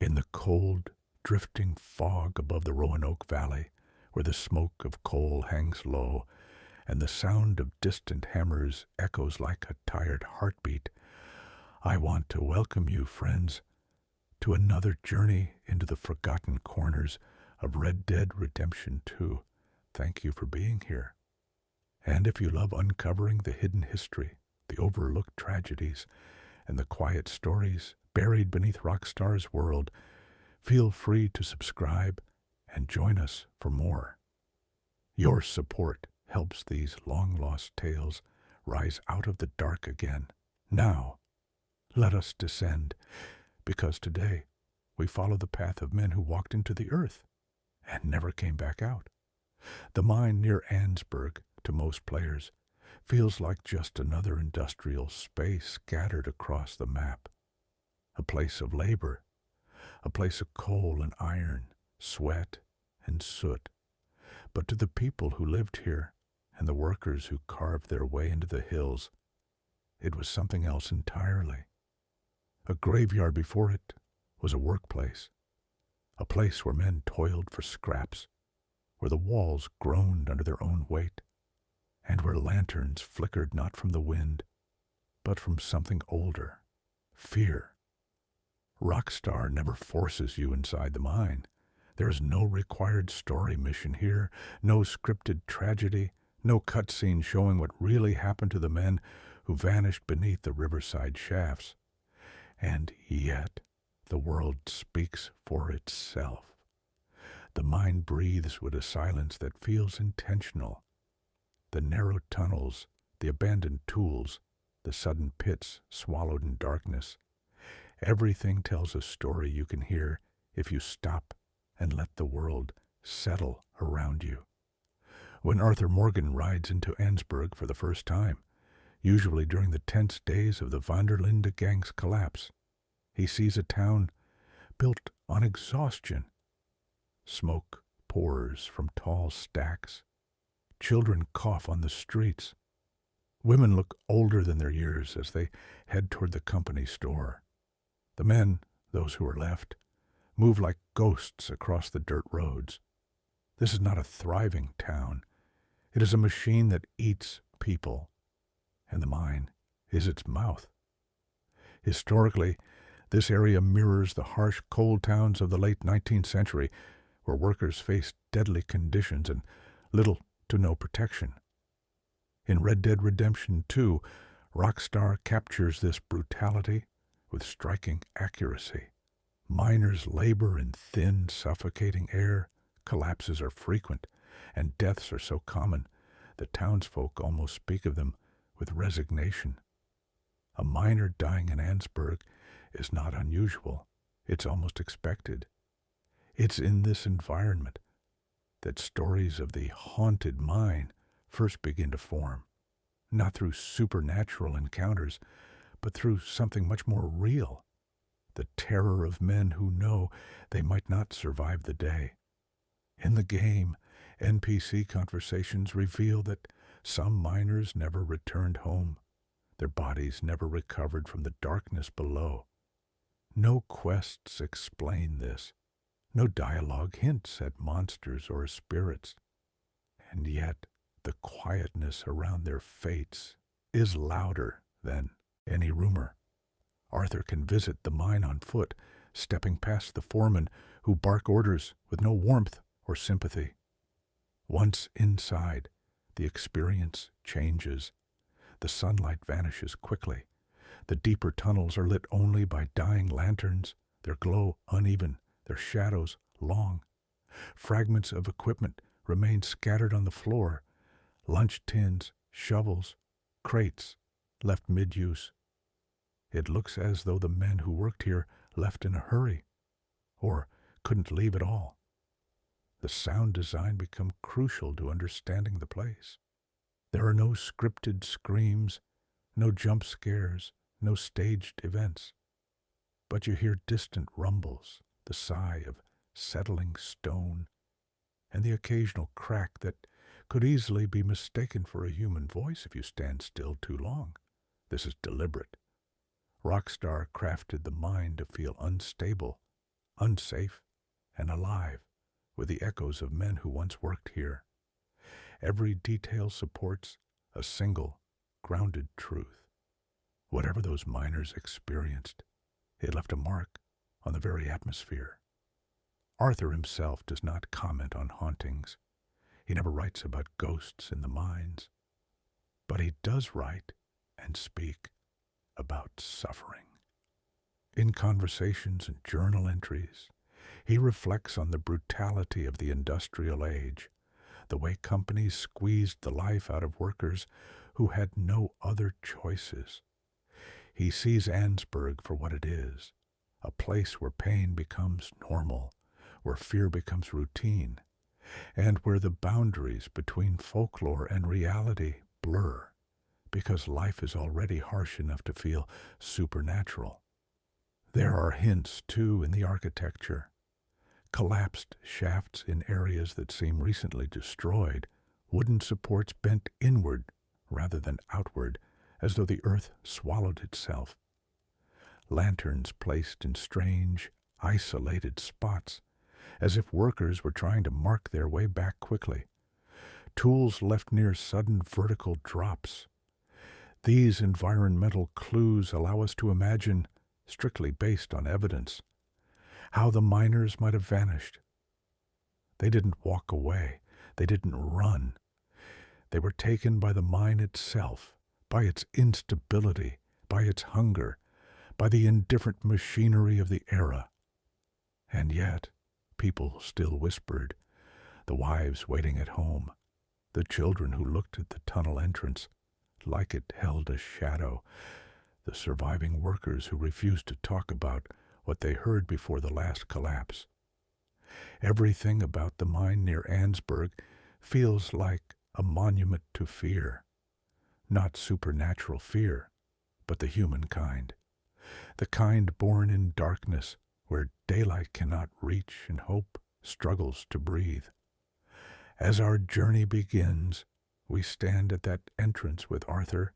In the cold, drifting fog above the Roanoke Valley, where the smoke of coal hangs low, and the sound of distant hammers echoes like a tired heartbeat, I want to welcome you, friends, to another journey into the forgotten corners of Red Dead Redemption 2. Thank you for being here. And if you love uncovering the hidden history, the overlooked tragedies, and the quiet stories buried beneath Rockstar's world, feel free to subscribe and join us for more. Your support helps these long-lost tales rise out of the dark again. Now, let us descend, because today we follow the path of men who walked into the earth and never came back out. The mine near ANNESBURG, to most players, feels like just another industrial space scattered across the map. A place of labor, a place of coal and iron, sweat and soot. But to the people who lived here and the workers who carved their way into the hills, it was something else entirely. A graveyard before it was a workplace, a place where men toiled for scraps, where the walls groaned under their own weight, and where lanterns flickered not from the wind, but from something older, fear. Rockstar never forces you inside the mine. There is no required story mission here, no scripted tragedy, no cutscene showing what really happened to the men who vanished beneath the riverside shafts. And yet, the world speaks for itself. The mine breathes with a silence that feels intentional. The narrow tunnels, the abandoned tools, the sudden pits swallowed in darkness. Everything tells a story you can hear if you stop and let the world settle around you. When Arthur Morgan rides into ANNESBURG for the first time, usually during the tense days of the Van der Linde gang's collapse, he sees a town built on exhaustion. Smoke pours from tall stacks. Children cough on the streets. Women look older than their years as they head toward the company store. The men, those who are left, move like ghosts across the dirt roads. This is not a thriving town. It is a machine that eats people, and the mine is its mouth. Historically, this area mirrors the harsh coal towns of the late 19th century, where workers faced deadly conditions and little to no protection. In Red Dead Redemption 2, Rockstar captures this brutality with striking accuracy. Miners labor in thin, suffocating air, collapses are frequent, and deaths are so common that townsfolk almost speak of them with resignation. A miner dying in ANNESBURG is not unusual. It's almost expected. It's in this environment that stories of the haunted mine first begin to form, not through supernatural encounters, but through something much more real, the terror of men who know they might not survive the day. In the game, NPC conversations reveal that some miners never returned home. Their bodies never recovered from the darkness below. No quests explain this. No dialogue hints at monsters or spirits. And yet, the quietness around their fates is louder than any rumor. Arthur can visit the mine on foot, stepping past the foremen who bark orders with no warmth or sympathy. Once inside, the experience changes. The sunlight vanishes quickly. The deeper tunnels are lit only by dying lanterns, their glow uneven, their shadows long. Fragments of equipment remain scattered on the floor. Lunch tins, shovels, crates, left mid-use. It looks as though the men who worked here left in a hurry, or couldn't leave at all. The sound design becomes crucial to understanding the place. There are no scripted screams, no jump scares, no staged events. But you hear distant rumbles, the sigh of settling stone, and the occasional crack that could easily be mistaken for a human voice if you stand still too long. This is deliberate. Rockstar crafted the mind to feel unstable, unsafe and alive with the echoes of men who once worked here. Every detail supports a single, grounded truth. Whatever those miners experienced, it left a mark on the very atmosphere. Arthur himself does not comment on hauntings. He never writes about ghosts in the mines. But he does write and speak about suffering. In conversations and journal entries, he reflects on the brutality of the industrial age, the way companies squeezed the life out of workers who had no other choices. He sees Annesburg for what it is, a place where pain becomes normal, where fear becomes routine, and where the boundaries between folklore and reality blur, because life is already harsh enough to feel supernatural. There are hints, too, in the architecture. Collapsed shafts in areas that seem recently destroyed, wooden supports bent inward rather than outward, as though the earth swallowed itself. Lanterns placed in strange, isolated spots, as if workers were trying to mark their way back quickly. Tools left near sudden vertical drops. These environmental clues allow us to imagine, strictly based on evidence, how the miners might have vanished. They didn't walk away. They didn't run. They were taken by the mine itself, by its instability, by its hunger, by the indifferent machinery of the era. And yet, people still whispered, the wives waiting at home, the children who looked at the tunnel entrance like it held a shadow, the surviving workers who refused to talk about what they heard before the last collapse. Everything about the mine near Annesburg feels like a monument to fear. Not supernatural fear, but the human kind. The kind born in darkness, where daylight cannot reach and hope struggles to breathe. As our journey begins, we stand at that entrance with Arthur,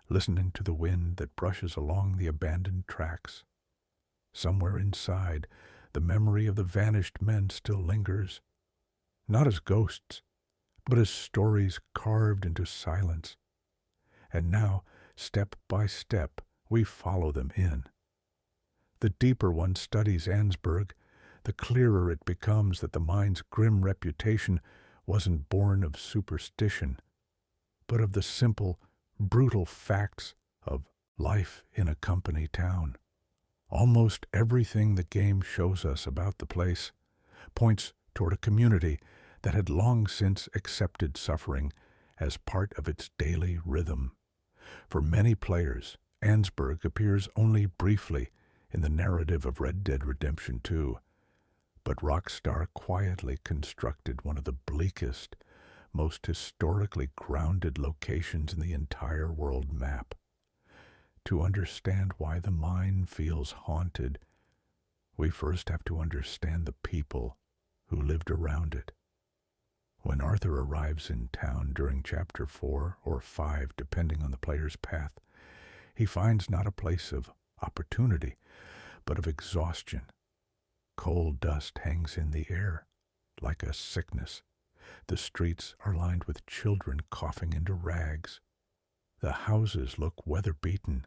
listening to the wind that brushes along the abandoned tracks. Somewhere inside, the memory of the vanished men still lingers, not as ghosts, but as stories carved into silence. And now, step by step, we follow them in. The deeper one studies Annesburg, the clearer it becomes that the mine's grim reputation wasn't born of superstition, but of the simple, brutal facts of life in a company town. Almost everything the game shows us about the place points toward a community that had long since accepted suffering as part of its daily rhythm. For many players, Annesburg appears only briefly in the narrative of Red Dead Redemption 2, but Rockstar quietly constructed one of the bleakest, most historically grounded locations in the entire world map. To understand why the mine feels haunted, we first have to understand the people who lived around it. When Arthur arrives in town during Chapter 4 or 5, depending on the player's path, he finds not a place of opportunity, but of exhaustion. Coal dust hangs in the air, like a sickness. The streets are lined with children coughing into rags. The houses look weather-beaten,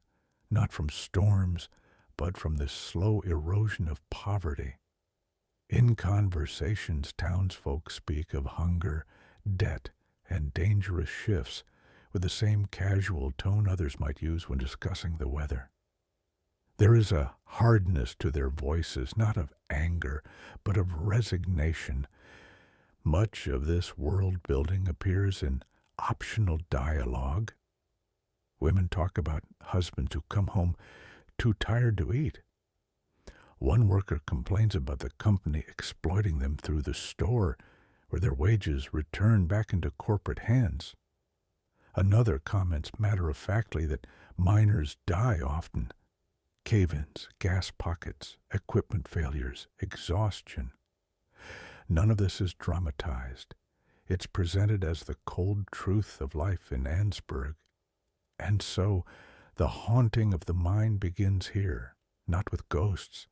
not from storms, but from the slow erosion of poverty. In conversations, townsfolk speak of hunger, debt, and dangerous shifts with the same casual tone others might use when discussing the weather. There is a hardness to their voices, not of anger, but of resignation. Much of this world-building appears in optional dialogue. Women talk about husbands who come home too tired to eat. One worker complains about the company exploiting them through the store, where their wages return back into corporate hands. Another comments matter-of-factly that miners die often. Cave-ins, gas pockets, equipment failures, exhaustion. None of this is dramatized. It's presented as the cold truth of life in Annesburg. And so, the haunting of the mine begins here, not with ghosts,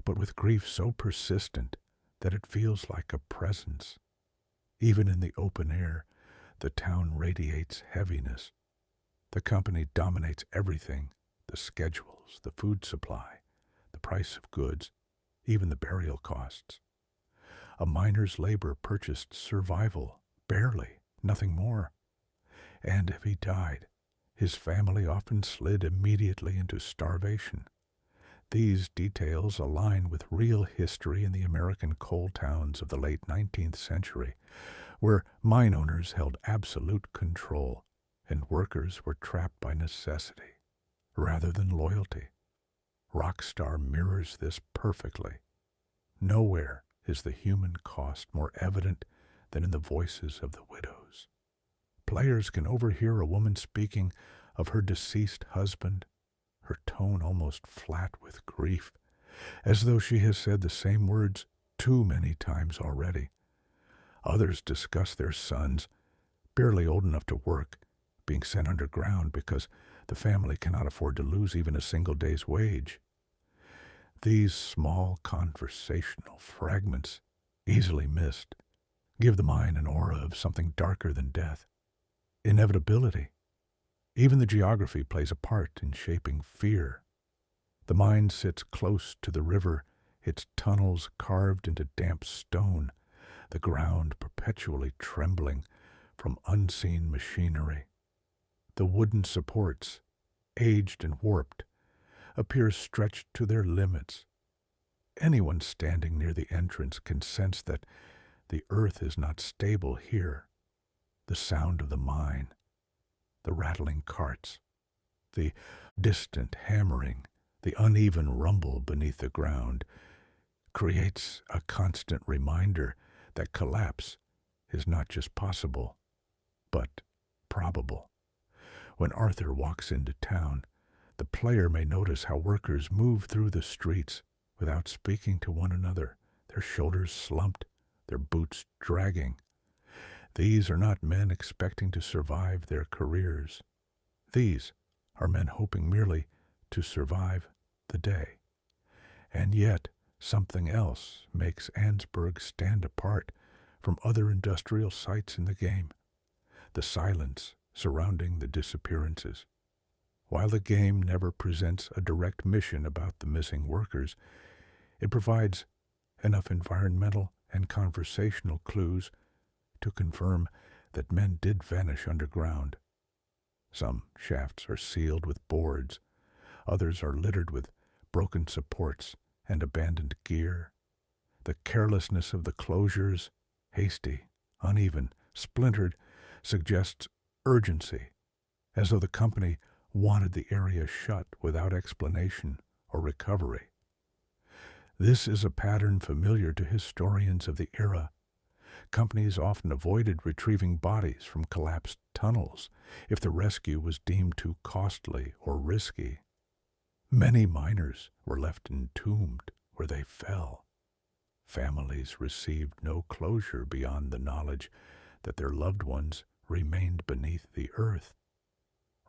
but with grief so persistent that it feels like a presence. Even in the open air, the town radiates heaviness. The company dominates everything: the schedules, the food supply, the price of goods, even the burial costs. A miner's labor purchased survival, barely, nothing more. And if he died, his family often slid immediately into starvation. These details align with real history in the American coal towns of the late 19th century, where mine owners held absolute control and workers were trapped by necessity rather than loyalty. Rockstar mirrors this perfectly. Nowhere is the human cost more evident than in the voices of the widows. Players can overhear a woman speaking of her deceased husband, her tone almost flat with grief, as though she has said the same words too many times already. Others discuss their sons, barely old enough to work, being sent underground because the family cannot afford to lose even a single day's wage. These small conversational fragments, easily missed, give the mine an aura of something darker than death. Inevitability. Even the geography plays a part in shaping fear. The mine sits close to the river, its tunnels carved into damp stone, the ground perpetually trembling from unseen machinery. The wooden supports, aged and warped, appear stretched to their limits. Anyone standing near the entrance can sense that the earth is not stable here. The sound of the mine, the rattling carts, the distant hammering, the uneven rumble beneath the ground creates a constant reminder that collapse is not just possible, but probable. When Arthur walks into town, the player may notice how workers move through the streets without speaking to one another, their shoulders slumped, their boots dragging. These are not men expecting to survive their careers. These are men hoping merely to survive the day. And yet, something else makes ANNESBURG stand apart from other industrial sites in the game: the silence surrounding the disappearances. While the game never presents a direct mission about the missing workers, it provides enough environmental and conversational clues to confirm that men did vanish underground. Some shafts are sealed with boards, others are littered with broken supports and abandoned gear. The carelessness of the closures, hasty, uneven, splintered, suggests urgency, as though the company wanted the area shut without explanation or recovery. This is a pattern familiar to historians of the era. Companies often avoided retrieving bodies from collapsed tunnels if the rescue was deemed too costly or risky. Many miners were left entombed where they fell. Families received no closure beyond the knowledge that their loved ones remained beneath the earth.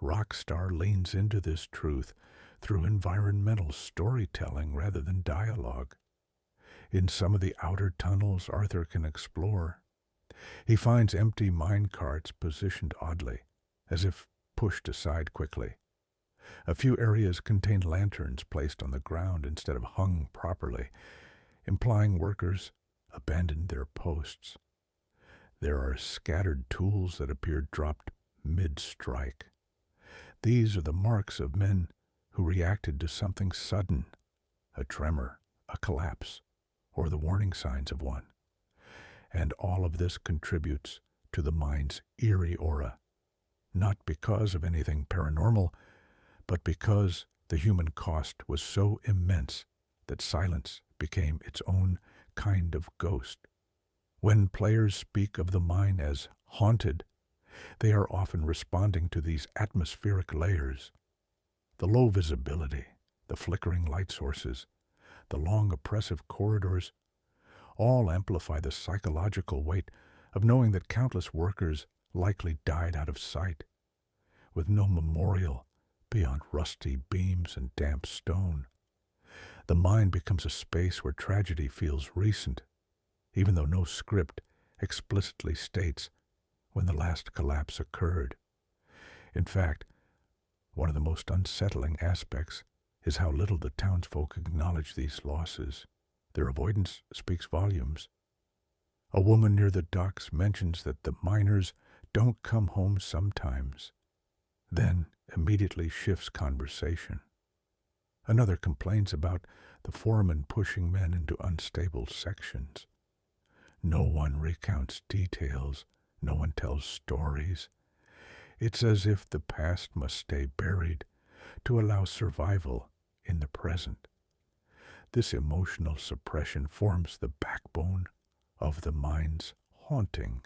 Rockstar leans into this truth through environmental storytelling rather than dialogue. In some of the outer tunnels Arthur can explore, he finds empty mine carts positioned oddly, as if pushed aside quickly. A few areas contain lanterns placed on the ground instead of hung properly, implying workers abandoned their posts. There are scattered tools that appear dropped mid-strike. These are the marks of men who reacted to something sudden, a tremor, a collapse, or the warning signs of one. And all of this contributes to the mine's eerie aura, not because of anything paranormal, but because the human cost was so immense that silence became its own kind of ghost. When players speak of the mine as haunted, they are often responding to these atmospheric layers. The low visibility, the flickering light sources, the long oppressive corridors, all amplify the psychological weight of knowing that countless workers likely died out of sight, with no memorial beyond rusty beams and damp stone. The mind becomes a space where tragedy feels recent, even though no script explicitly states when the last collapse occurred. In fact, one of the most unsettling aspects is how little the townsfolk acknowledge these losses. Their avoidance speaks volumes. A woman near the docks mentions that the miners don't come home sometimes, then immediately shifts conversation. Another complains about the foreman pushing men into unstable sections. No one recounts details, no one tells stories. It's as if the past must stay buried to allow survival in the present. This emotional suppression forms the backbone of the mind's haunting.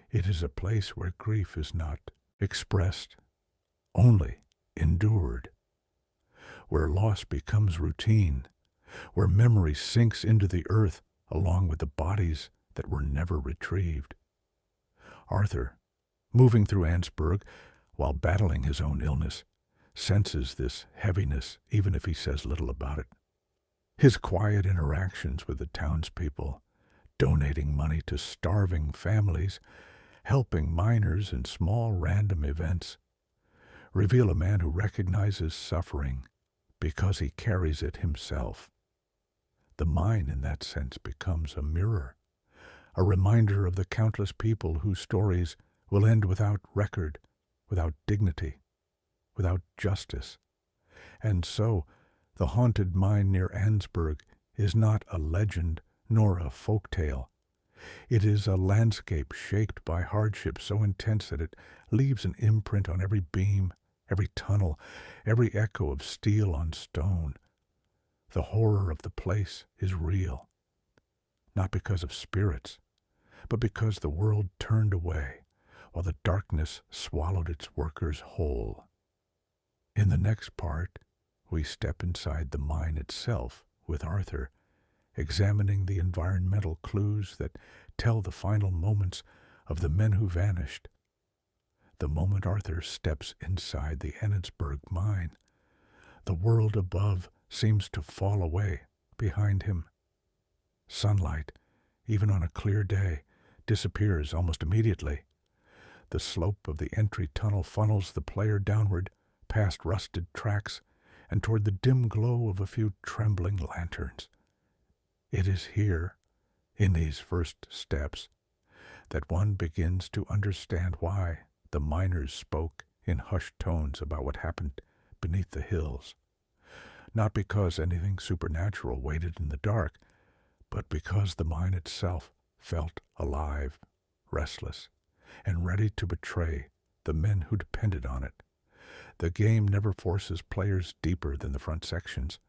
It is a place where grief is not expressed, only endured, where loss becomes routine, where memory sinks into the earth along with the bodies that were never retrieved. Arthur, moving through ANNESBURG while battling his own illness, senses this heaviness even if he says little about it. His quiet interactions with the townspeople, donating money to starving families, helping miners in small random events, reveal a man who recognizes suffering because he carries it himself. The mine, in that sense, becomes a mirror, a reminder of the countless people whose stories will end without record, without dignity, without justice. And so, the haunted mine near ANNESBURG is not a legend nor a folk tale. It is a landscape shaped by hardship so intense that it leaves an imprint on every beam, every tunnel, every echo of steel on stone. The horror of the place is real, not because of spirits, but because the world turned away while the darkness swallowed its workers whole. In the next part, we step inside the mine itself with Arthur, examining the environmental clues that tell the final moments of the men who vanished. The moment Arthur steps inside the ANNESBURG mine, the world above seems to fall away behind him. Sunlight, even on a clear day, disappears almost immediately. The slope of the entry tunnel funnels the player downward, past rusted tracks, and toward the dim glow of a few trembling lanterns. It is here, in these first steps, that one begins to understand why the miners spoke in hushed tones about what happened beneath the hills. Not because anything supernatural waited in the dark, but because the mine itself felt alive, restless, and ready to betray the men who depended on it. The game never forces players deeper than the front sections,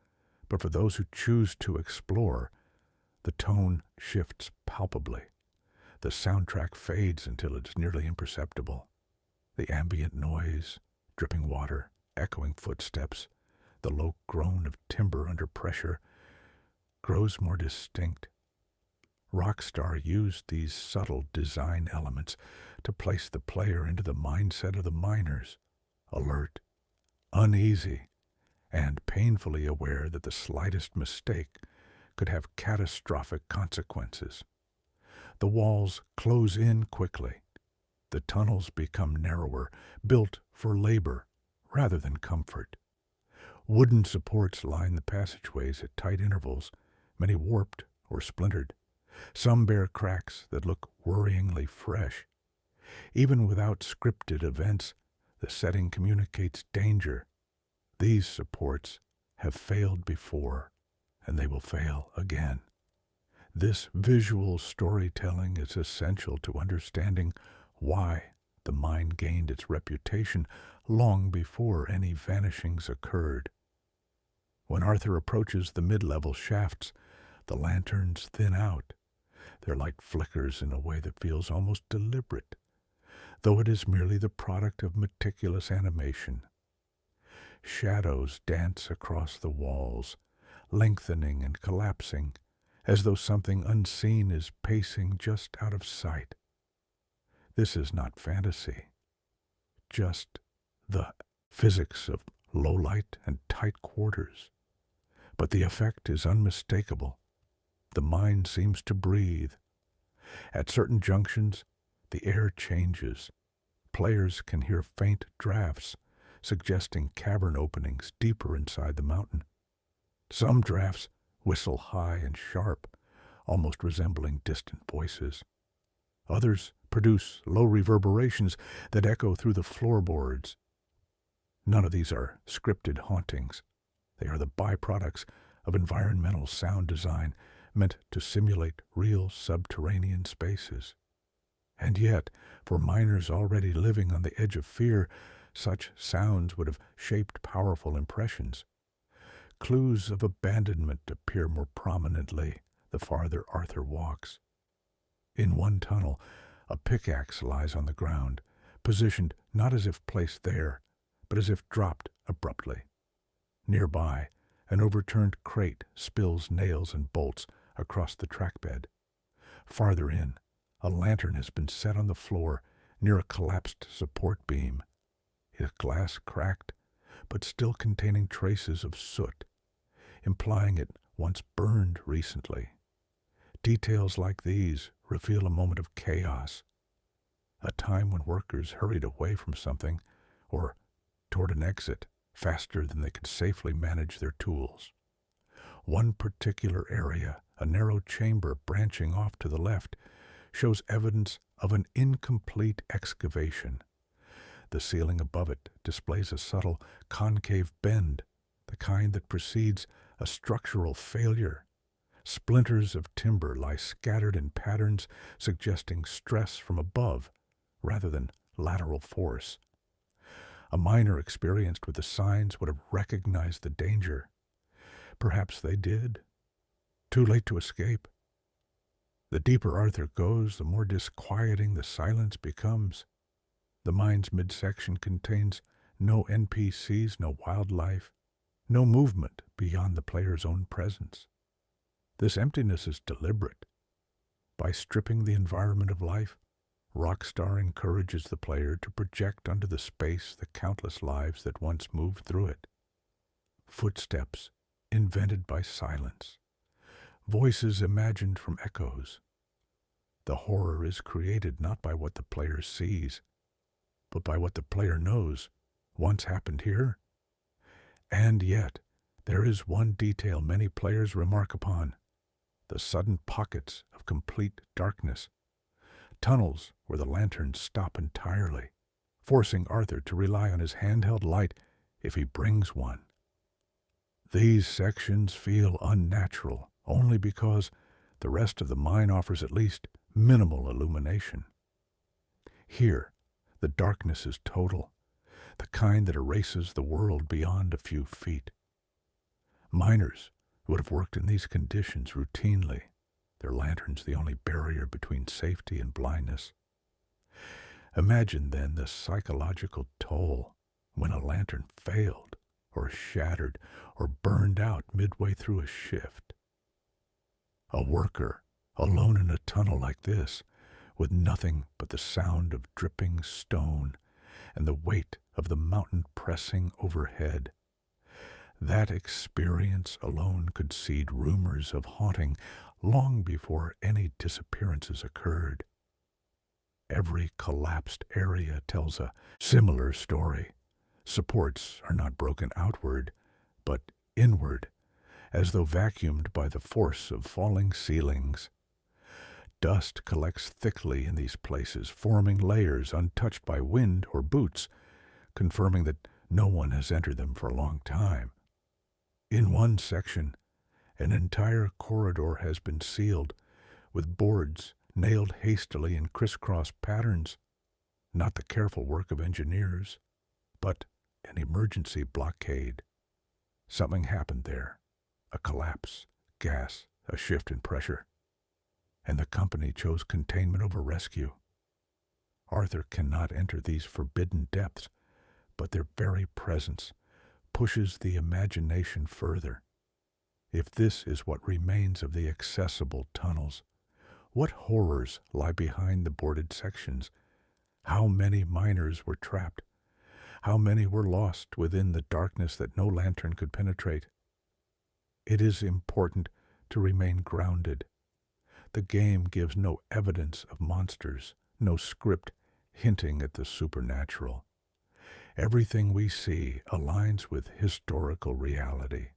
but for those who choose to explore, the tone shifts palpably. The soundtrack fades until it is nearly imperceptible. The ambient noise, dripping water, echoing footsteps, the low groan of timber under pressure, grows more distinct. Rockstar used these subtle design elements to place the player into the mindset of the miners, alert, uneasy, and painfully aware that the slightest mistake could have catastrophic consequences. The walls close in quickly. The tunnels become narrower, built for labor rather than comfort. Wooden supports line the passageways at tight intervals, many warped or splintered. Some bear cracks that look worryingly fresh. Even without scripted events, the setting communicates danger. These supports have failed before, and they will fail again. This visual storytelling is essential to understanding why the mine gained its reputation long before any vanishings occurred. When Arthur approaches the mid-level shafts, the lanterns thin out. Their light flickers in a way that feels almost deliberate, though it is merely the product of meticulous animation. Shadows dance across the walls, lengthening and collapsing, as though something unseen is pacing just out of sight. This is not fantasy, just the physics of low light and tight quarters. But the effect is unmistakable. The mind seems to breathe. At certain junctions, the air changes. Players can hear faint drafts, suggesting cavern openings deeper inside the mountain. Some drafts whistle high and sharp, almost resembling distant voices. Others produce low reverberations that echo through the floorboards. None of these are scripted hauntings. They are the byproducts of environmental sound design meant to simulate real subterranean spaces. And yet, for miners already living on the edge of fear, such sounds would have shaped powerful impressions. Clues of abandonment appear more prominently the farther Arthur walks. In one tunnel, a pickaxe lies on the ground, positioned not as if placed there, but as if dropped abruptly. Nearby, an overturned crate spills nails and bolts across the trackbed. Farther in, a lantern has been set on the floor near a collapsed support beam, its glass cracked, but still containing traces of soot, implying it once burned recently. Details like these reveal a moment of chaos, a time when workers hurried away from something or toward an exit faster than they could safely manage their tools. One particular area, a narrow chamber branching off to the left, shows evidence of an incomplete excavation. The ceiling above it displays a subtle concave bend, the kind that precedes a structural failure. Splinters of timber lie scattered in patterns suggesting stress from above rather than lateral force. A miner experienced with the signs would have recognized the danger. Perhaps they did. Too late to escape. The deeper Arthur goes, the more disquieting the silence becomes. The mine's midsection contains no NPCs, no wildlife, no movement beyond the player's own presence. This emptiness is deliberate. By stripping the environment of life, Rockstar encourages the player to project onto the space the countless lives that once moved through it. Footsteps invented by silence, voices imagined from echoes. The horror is created not by what the player sees, but by what the player knows once happened here. And yet, there is one detail many players remark upon: the sudden pockets of complete darkness, tunnels where the lanterns stop entirely, forcing Arthur to rely on his handheld light if he brings one. These sections feel unnatural only because the rest of the mine offers at least minimal illumination. Here, the darkness is total, the kind that erases the world beyond a few feet. Miners would have worked in these conditions routinely, their lanterns the only barrier between safety and blindness. Imagine then the psychological toll when a lantern failed, or shattered, or burned out midway through a shift. A worker, alone in a tunnel like this, with nothing but the sound of dripping stone and the weight of the mountain pressing overhead. That experience alone could seed rumors of haunting long before any disappearances occurred. Every collapsed area tells a similar story. Supports are not broken outward, but inward, as though vacuumed by the force of falling ceilings. Dust collects thickly in these places, forming layers untouched by wind or boots, confirming that no one has entered them for a long time. In one section, an entire corridor has been sealed, with boards nailed hastily in crisscross patterns, not the careful work of engineers, but an emergency blockade. Something happened there, a collapse, gas, a shift in pressure, and the company chose containment over rescue. Arthur cannot enter these forbidden depths, but their very presence pushes the imagination further. If this is what remains of the accessible tunnels, what horrors lie behind the boarded sections? How many miners were trapped? How many were lost within the darkness that no lantern could penetrate? It is important to remain grounded. The game gives no evidence of monsters, no script hinting at the supernatural. Everything we see aligns with historical reality.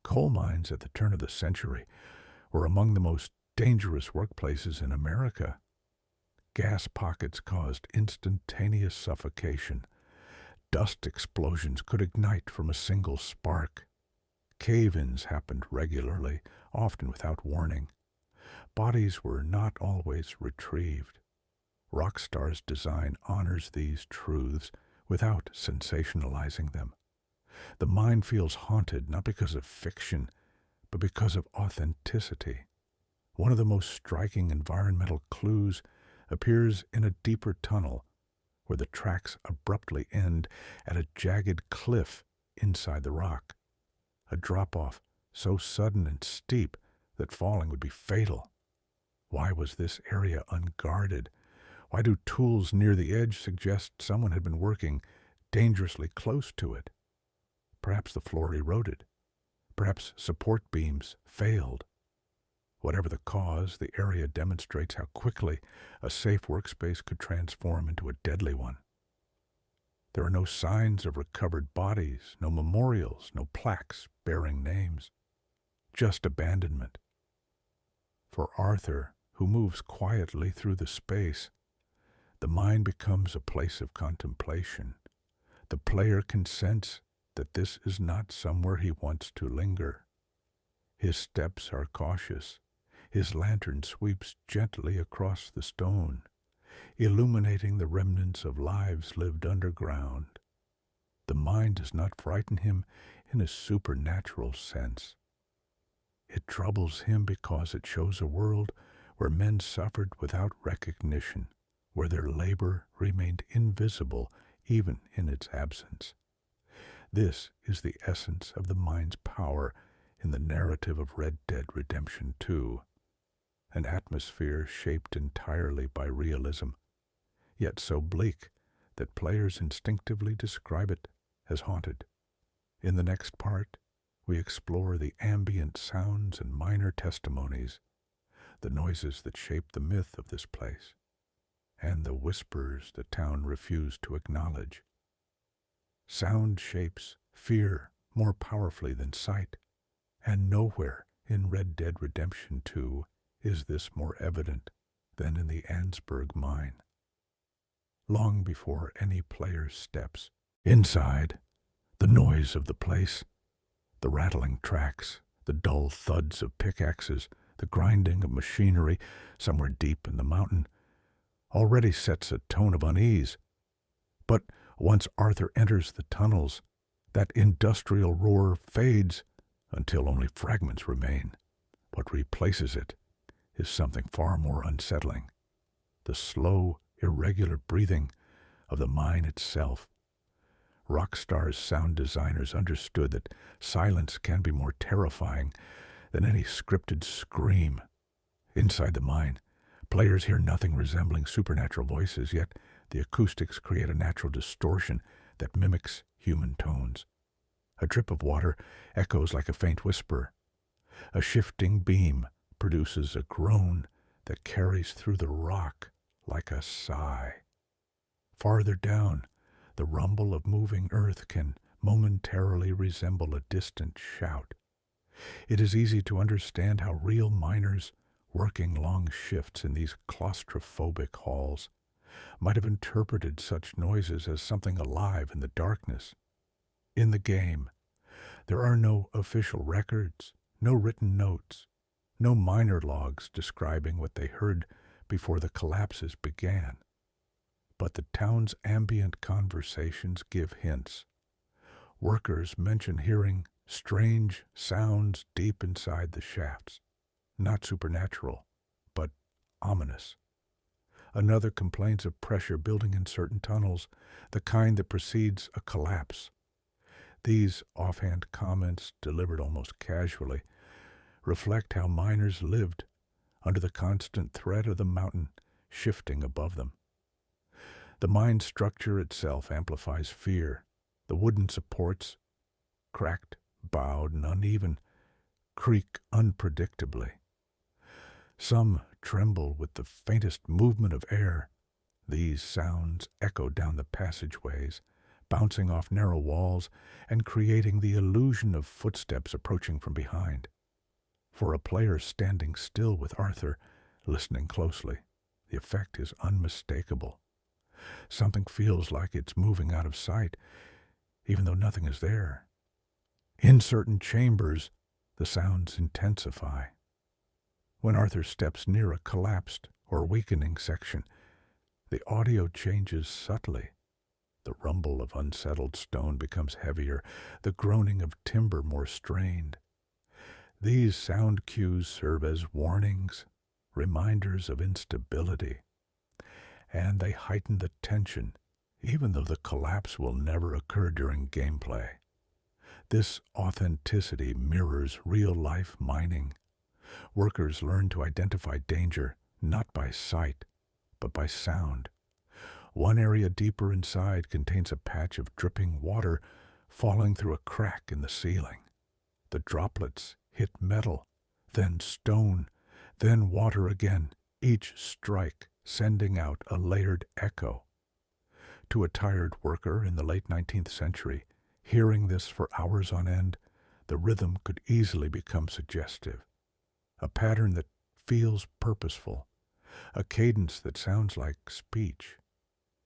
Coal mines at the turn of the century were among the most dangerous workplaces in America. Gas pockets caused instantaneous suffocation. Dust explosions could ignite from a single spark. Cave-ins happened regularly, often without warning. Bodies were not always retrieved. Rockstar's design honors these truths without sensationalizing them. The mind feels haunted not because of fiction, but because of authenticity. One of the most striking environmental clues appears in a deeper tunnel where the tracks abruptly end at a jagged cliff inside the rock, a drop-off so sudden and steep that falling would be fatal. Why was this area unguarded? Why do tools near the edge suggest someone had been working dangerously close to it? Perhaps the floor eroded. Perhaps support beams failed. Whatever the cause, the area demonstrates how quickly a safe workspace could transform into a deadly one. There are no signs of recovered bodies, no memorials, no plaques bearing names. Just abandonment. For Arthur, who moves quietly through the space, the mind becomes a place of contemplation. The player can sense that this is not somewhere he wants to linger. His steps are cautious. His lantern sweeps gently across the stone, illuminating the remnants of lives lived underground. The mind does not frighten him in a supernatural sense. It troubles him because it shows a world where men suffered without recognition, where their labor remained invisible even in its absence. This is the essence of the mind's power in the narrative of Red Dead Redemption 2, an atmosphere shaped entirely by realism, yet so bleak that players instinctively describe it as haunted. In the next part, we explore the ambient sounds and minor testimonies, the noises that shape the myth of this place, and the whispers the town refused to acknowledge. Sound shapes fear more powerfully than sight, and nowhere in Red Dead Redemption 2 is this more evident than in the ANNESBURG mine. Long before any player steps inside, the noise of the place, the rattling tracks, the dull thuds of pickaxes, the grinding of machinery somewhere deep in the mountain, already sets a tone of unease. But once Arthur enters the tunnels, that industrial roar fades until only fragments remain. What replaces it is something far more unsettling: the slow, irregular breathing of the mine itself. Rockstar's sound designers understood that silence can be more terrifying than any scripted scream. Inside the mine, players hear nothing resembling supernatural voices, yet the acoustics create a natural distortion that mimics human tones. A drip of water echoes like a faint whisper. A shifting beam produces a groan that carries through the rock like a sigh. Farther down, the rumble of moving earth can momentarily resemble a distant shout. It is easy to understand how real miners, working long shifts in these claustrophobic halls, might have interpreted such noises as something alive in the darkness. In the game, there are no official records, no written notes, no miner logs describing what they heard before the collapses began. But the town's ambient conversations give hints. Workers mention hearing strange sounds deep inside the shafts, not supernatural, but ominous. Another complains of pressure building in certain tunnels, the kind that precedes a collapse. These offhand comments, delivered almost casually, reflect how miners lived under the constant threat of the mountain shifting above them. The mine structure itself amplifies fear. The wooden supports, cracked, bowed, and uneven, creak unpredictably. Some tremble with the faintest movement of air. These sounds echo down the passageways, bouncing off narrow walls and creating the illusion of footsteps approaching from behind. For a player standing still with Arthur, listening closely, the effect is unmistakable. Something feels like it's moving out of sight, even though nothing is there. In certain chambers, the sounds intensify. When Arthur steps near a collapsed or weakening section, the audio changes subtly. The rumble of unsettled stone becomes heavier, the groaning of timber more strained. These sound cues serve as warnings, reminders of instability, and they heighten the tension, even though the collapse will never occur during gameplay. This authenticity mirrors real-life mining. Workers learn to identify danger not by sight, but by sound. One area deeper inside contains a patch of dripping water falling through a crack in the ceiling. The droplets hit metal, then stone, then water again, each strike sending out a layered echo. To a tired worker in the late 19th century, hearing this for hours on end, the rhythm could easily become suggestive. A pattern that feels purposeful, a cadence that sounds like speech.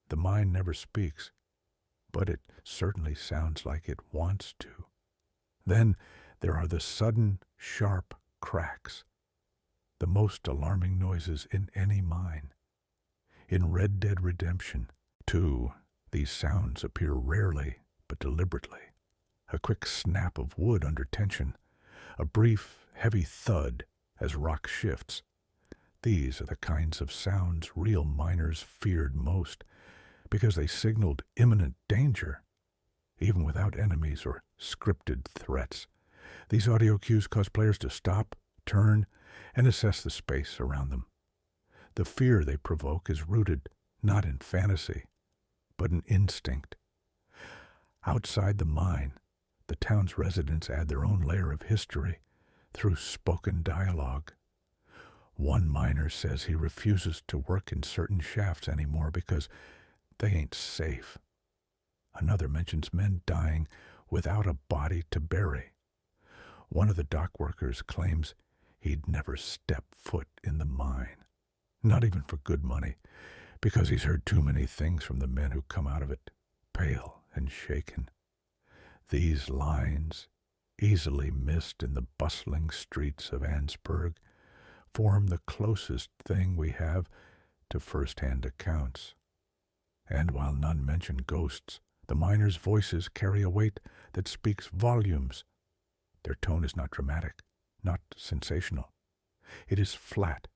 The mind never speaks, but it certainly sounds like it wants to. Then there are the sudden, sharp cracks, the most alarming noises in any mine. In Red Dead Redemption 2, these sounds appear rarely but deliberately. A quick snap of wood under tension, a brief, heavy thud as rock shifts. These are the kinds of sounds real miners feared most, because they signaled imminent danger. Even without enemies or scripted threats, these audio cues cause players to stop, turn, and assess the space around them. The fear they provoke is rooted not in fantasy, but in instinct. Outside the mine, the town's residents add their own layer of history through spoken dialogue. One miner says he refuses to work in certain shafts anymore because they ain't safe. Another mentions men dying without a body to bury. One of the dock workers claims he'd never step foot in the mine, not even for good money, because he's heard too many things from the men who come out of it, pale and shaken. These lines, easily missed in the bustling streets of ANNESBURG, form the closest thing we have to first-hand accounts. And while none mention ghosts, the miners' voices carry a weight that speaks volumes. Their tone is not dramatic, not sensational. It is flat,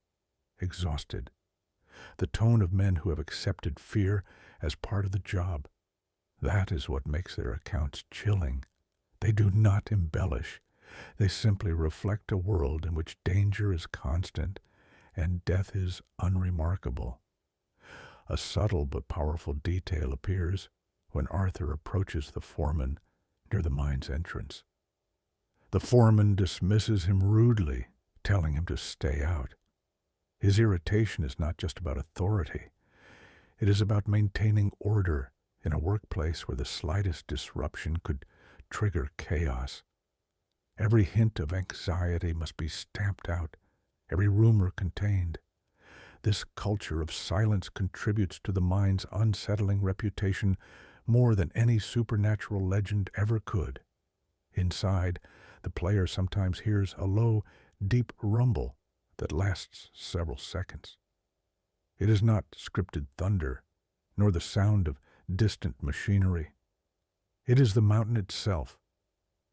exhausted. The tone of men who have accepted fear as part of the job. That is what makes their accounts chilling. They do not embellish. They simply reflect a world in which danger is constant and death is unremarkable. A subtle but powerful detail appears when Arthur approaches the foreman near the mine's entrance. The foreman dismisses him rudely, telling him to stay out. His irritation is not just about authority. It is about maintaining order in a workplace where the slightest disruption could trigger chaos. Every hint of anxiety must be stamped out, every rumor contained. This culture of silence contributes to the mine's unsettling reputation more than any supernatural legend ever could. Inside, the player sometimes hears a low, deep rumble that lasts several seconds. It is not scripted thunder, nor the sound of distant machinery. It is the mountain itself.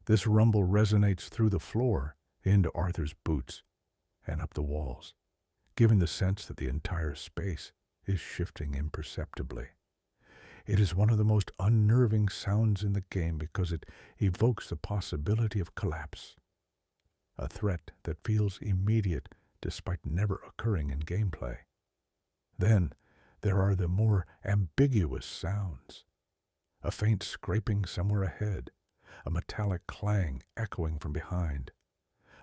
This rumble resonates through the floor, into Arthur's boots, and up the walls, giving the sense that the entire space is shifting imperceptibly. It is one of the most unnerving sounds in the game because it evokes the possibility of collapse, a threat that feels immediate despite never occurring in gameplay. Then there are the more ambiguous sounds. A faint scraping somewhere ahead, a metallic clang echoing from behind,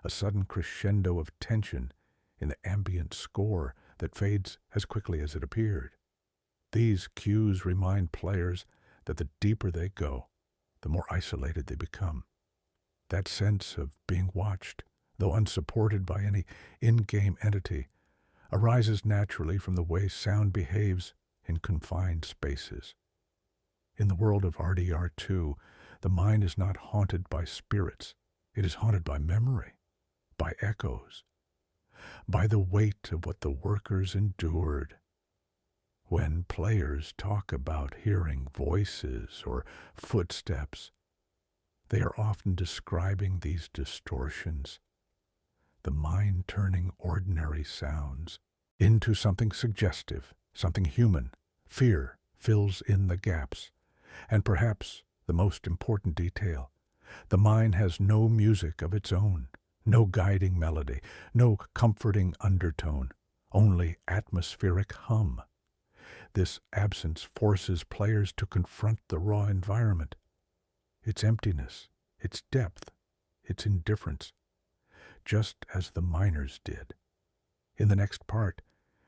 a sudden crescendo of tension in the ambient score that fades as quickly as it appeared. These cues remind players that the deeper they go, the more isolated they become. That sense of being watched, though unsupported by any in-game entity, arises naturally from the way sound behaves in confined spaces. In the world of RDR2, the mind is not haunted by spirits. It is haunted by memory, by echoes, by the weight of what the workers endured. When players talk about hearing voices or footsteps, they are often describing these distortions, the mind turning ordinary sounds into something suggestive, something human. Fear fills in the gaps. And perhaps the most important detail, the mind has no music of its own, no guiding melody, no comforting undertone, only atmospheric hum. This absence forces players to confront the raw environment, its emptiness, its depth, its indifference, just as the miners did. In the next part,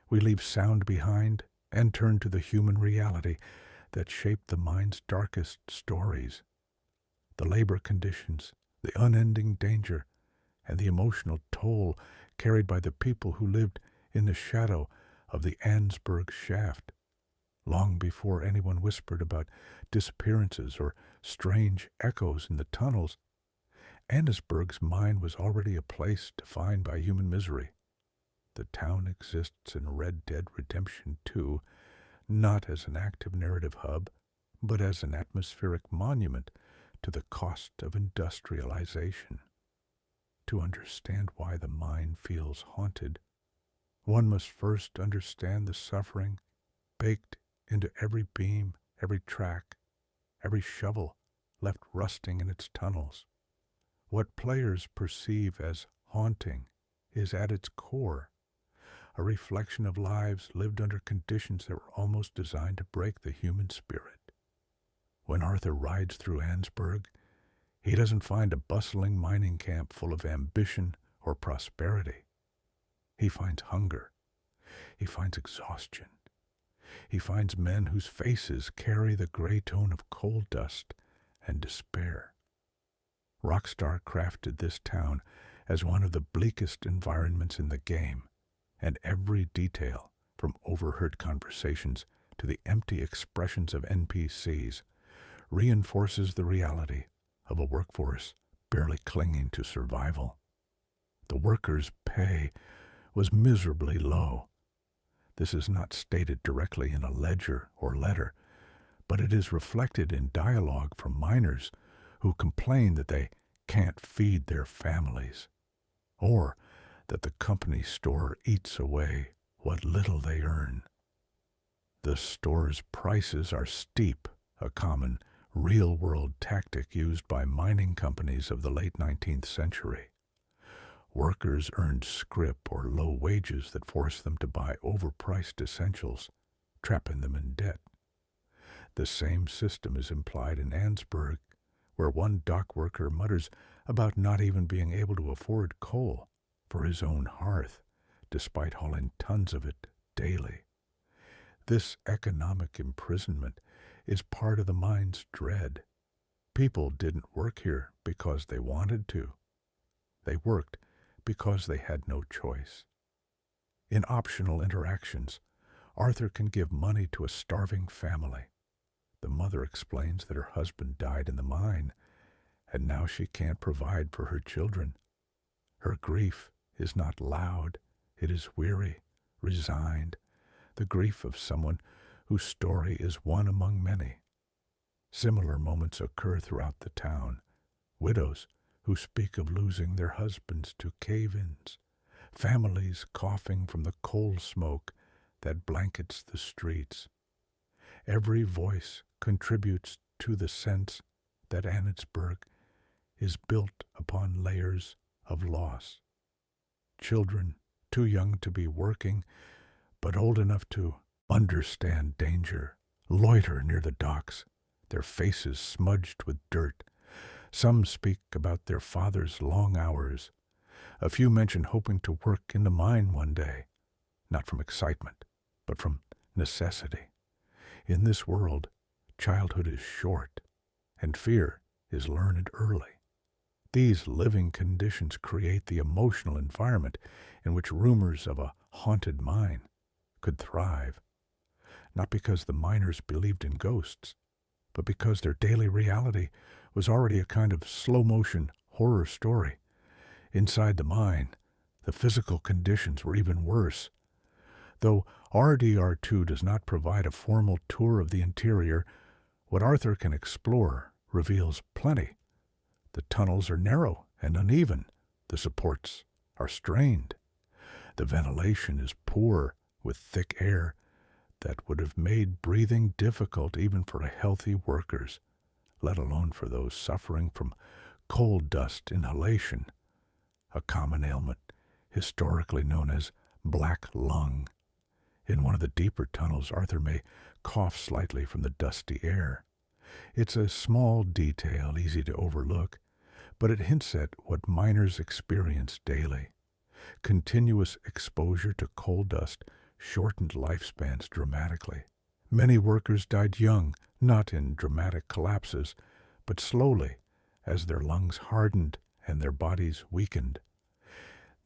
we leave sound behind and turn to the human reality that shaped the mind's darkest stories. The labor conditions, the unending danger, and the emotional toll carried by the people who lived in the shadow of the ANNESBURG shaft. Long before anyone whispered about disappearances or strange echoes in the tunnels, ANNESBURG's mind was already a place defined by human misery. The town exists in Red Dead Redemption 2, not as an active narrative hub, but as an atmospheric monument to the cost of industrialization. To understand why the mind feels haunted, one must first understand the suffering baked into every beam, every track, every shovel left rusting in its tunnels. What players perceive as haunting is at its core a reflection of lives lived under conditions that were almost designed to break the human spirit. When Arthur rides through ANNESBURG, he doesn't find a bustling mining camp full of ambition or prosperity. He finds hunger. He finds exhaustion. He finds men whose faces carry the gray tone of coal dust and despair. Rockstar crafted this town as one of the bleakest environments in the game, and every detail, from overheard conversations to the empty expressions of NPCs, reinforces the reality of a workforce barely clinging to survival. The workers' pay was miserably low. This is not stated directly in a ledger or letter, but it is reflected in dialogue from miners who complain that they can't feed their families, or that the company store eats away what little they earn. The store's prices are steep, a common real-world tactic used by mining companies of the late 19th century. Workers earned scrip or low wages that forced them to buy overpriced essentials, trapping them in debt. The same system is implied in ANNESBURG, where one dock worker mutters about not even being able to afford coal for his own hearth, despite hauling tons of it daily. This economic imprisonment is part of the mind's dread. People didn't work here because they wanted to. They worked because they had no choice. In optional interactions, Arthur can give money to a starving family. The mother explains that her husband died in the mine, and now she can't provide for her children. Her grief is not loud, it is weary, resigned, the grief of someone whose story is one among many. Similar moments occur throughout the town. Widows who speak of losing their husbands to cave-ins, families coughing from the coal smoke that blankets the streets. Every voice contributes to the sense that ANNESBURG is built upon layers of loss. Children too young to be working, but old enough to understand danger, loiter near the docks, their faces smudged with dirt. Some speak about their father's long hours, A few mention hoping to work in the mine one day, not from excitement, but from necessity. In this world, childhood is short, and fear is learned early. These living conditions create the emotional environment in which rumors of a haunted mine could thrive, not because the miners believed in ghosts, but because their daily reality was already a kind of slow-motion horror story. Inside the mine, the physical conditions were even worse. Though RDR2 does not provide a formal tour of the interior, what Arthur can explore reveals plenty. The tunnels are narrow and uneven. The supports are strained. The ventilation is poor, with thick air that would have made breathing difficult even for healthy workers, let alone for those suffering from coal dust inhalation, a common ailment historically known as black lung. In one of the deeper tunnels, Arthur may cough slightly from the dusty air. It's a small detail, easy to overlook, but it hints at what miners experience daily. Continuous exposure to coal dust shortened lifespans dramatically. Many workers died young, not in dramatic collapses, but slowly, as their lungs hardened and their bodies weakened.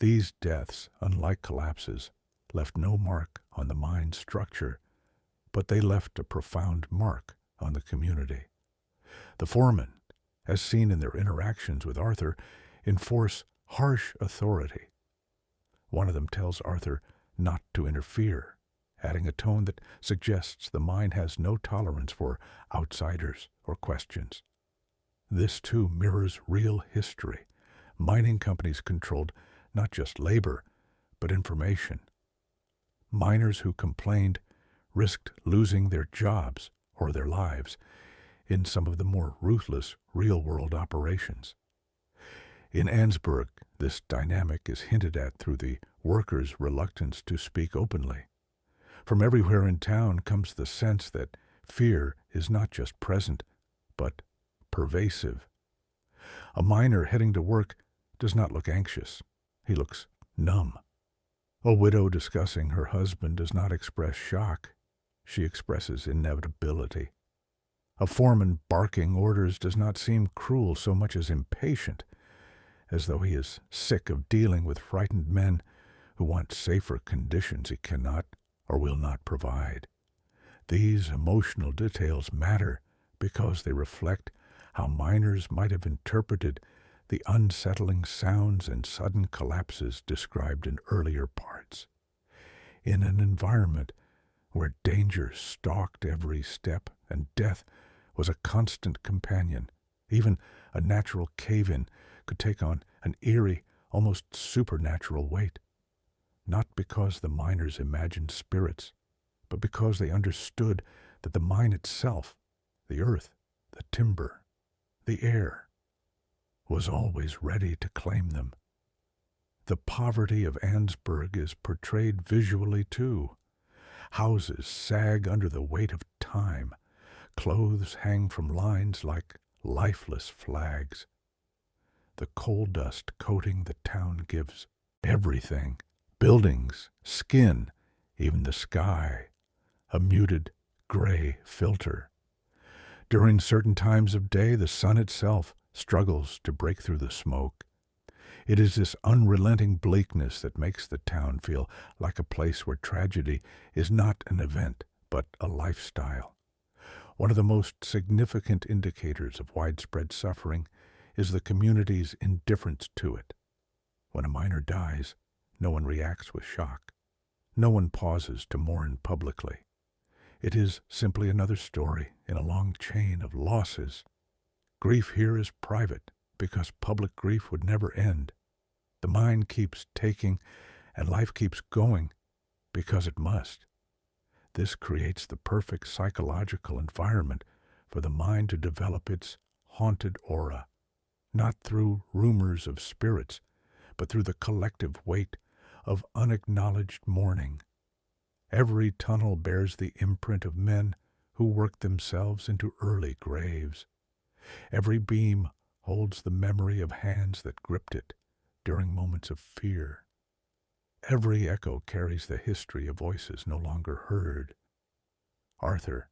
These deaths, unlike collapses, left no mark on the mine's structure, but they left a profound mark on the community. The foremen, as seen in their interactions with Arthur, enforce harsh authority. One of them tells Arthur not to interfere, adding a tone that suggests the mine has no tolerance for outsiders or questions. This, too, mirrors real history. Mining companies controlled not just labor, but information. Miners who complained risked losing their jobs or their lives in some of the more ruthless real-world operations. In ANNESBURG, this dynamic is hinted at through the workers' reluctance to speak openly. From everywhere in town comes the sense that fear is not just present, but pervasive. A miner heading to work does not look anxious. He looks numb. A widow discussing her husband does not express shock. She expresses inevitability. A foreman barking orders does not seem cruel so much as impatient, as though he is sick of dealing with frightened men who want safer conditions he cannot or will not provide. These emotional details matter because they reflect how miners might have interpreted the unsettling sounds and sudden collapses described in earlier parts. In an environment where danger stalked every step and death was a constant companion, even a natural cave-in could take on an eerie, almost supernatural weight. Not because the miners imagined spirits, but because they understood that the mine itself, the earth, the timber, the air, was always ready to claim them. The poverty of ANNESBURG is portrayed visually too. Houses sag under the weight of time. Clothes hang from lines like lifeless flags. The coal dust coating the town gives everything, buildings, skin, even the sky, a muted gray filter. During certain times of day, the sun itself struggles to break through the smoke. It is this unrelenting bleakness that makes the town feel like a place where tragedy is not an event, but a lifestyle. One of the most significant indicators of widespread suffering is the community's indifference to it. When a miner dies, no one reacts with shock. No one pauses to mourn publicly. It is simply another story in a long chain of losses. Grief here is private because public grief would never end. The mine keeps taking and life keeps going because it must. This creates the perfect psychological environment for the mind to develop its haunted aura, not through rumors of spirits, but through the collective weight of unacknowledged mourning. Every tunnel bears the imprint of men who worked themselves into early graves. Every beam holds the memory of hands that gripped it, during moments of fear. Every echo carries the history of voices no longer heard. Arthur,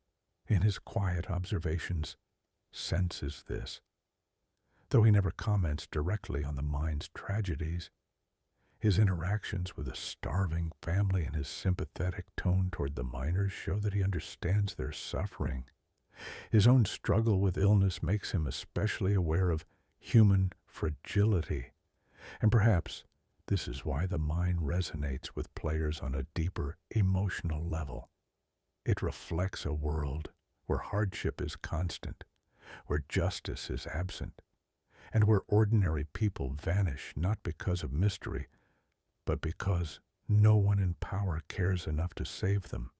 in his quiet observations, senses this. Though he never comments directly on the mind's tragedies, his interactions with a starving family and his sympathetic tone toward the miners show that he understands their suffering. His own struggle with illness makes him especially aware of human fragility, and perhaps this is why the mine resonates with players on a deeper emotional level. It reflects a world where hardship is constant, where justice is absent, and where ordinary people vanish not because of mystery, but because no one in power cares enough to save them.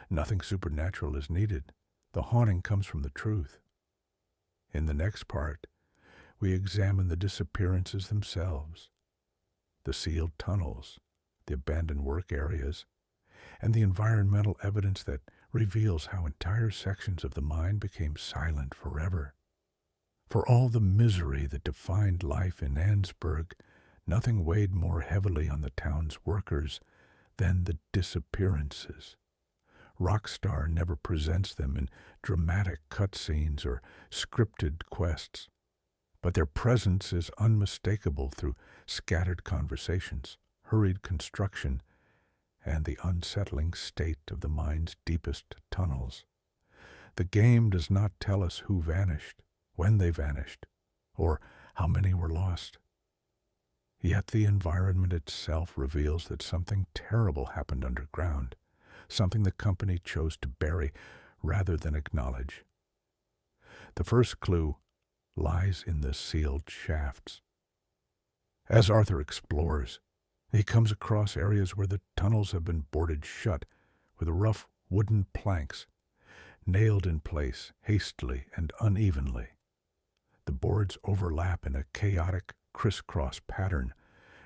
Nothing supernatural is needed. The haunting comes from the truth. In the next part, we examine the disappearances themselves, the sealed tunnels, the abandoned work areas, and the environmental evidence that reveals how entire sections of the mine became silent forever. For all the misery that defined life in ANNESBURG, nothing weighed more heavily on the town's workers than the disappearances. Rockstar never presents them in dramatic cutscenes or scripted quests, but their presence is unmistakable through scattered conversations, hurried construction, and the unsettling state of the mine's deepest tunnels. The game does not tell us who vanished, when they vanished, or how many were lost. Yet the environment itself reveals that something terrible happened underground, something the company chose to bury rather than acknowledge. The first clue lies in the sealed shafts. As Arthur explores, he comes across areas where the tunnels have been boarded shut with rough wooden planks, nailed in place hastily and unevenly. The boards overlap in a chaotic crisscross pattern,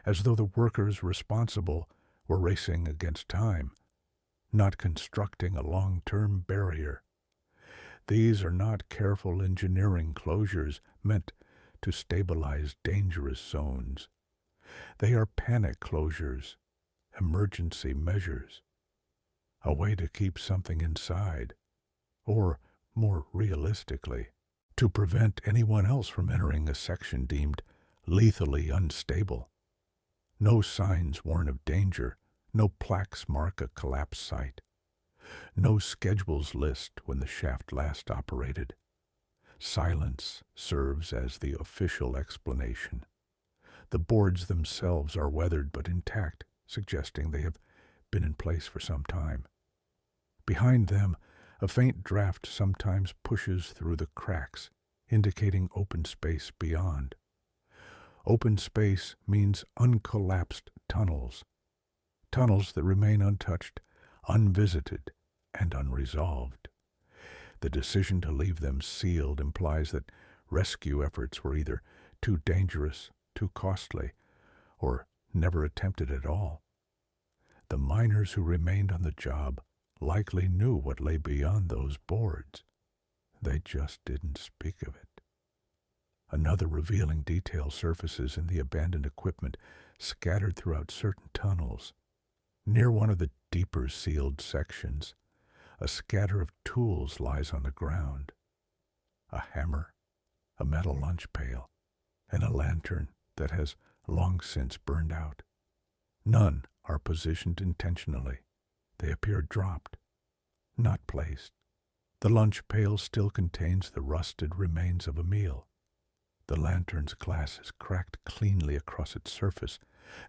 as though the workers responsible were racing against time, not constructing a long-term barrier. These are not careful engineering closures meant to stabilize dangerous zones. They are panic closures, emergency measures, a way to keep something inside, or, more realistically, to prevent anyone else from entering a section deemed lethally unstable. No signs warn of danger, no plaques mark a collapse site, no schedules list when the shaft last operated. Silence serves as the official explanation. The boards themselves are weathered but intact, suggesting they have been in place for some time. Behind them, a faint draft sometimes pushes through the cracks, indicating open space beyond. Open space means uncollapsed tunnels, tunnels that remain untouched, unvisited, and unresolved. The decision to leave them sealed implies that rescue efforts were either too dangerous, too costly, or never attempted at all. The miners who remained on the job likely knew what lay beyond those boards. They just didn't speak of it. Another revealing detail surfaces in the abandoned equipment scattered throughout certain tunnels. Near one of the deeper sealed sections, a scatter of tools lies on the ground. A hammer, a metal lunch pail, and a lantern that has long since burned out. None are positioned intentionally. They appear dropped, not placed. The lunch pail still contains the rusted remains of a meal. The lantern's glass is cracked cleanly across its surface,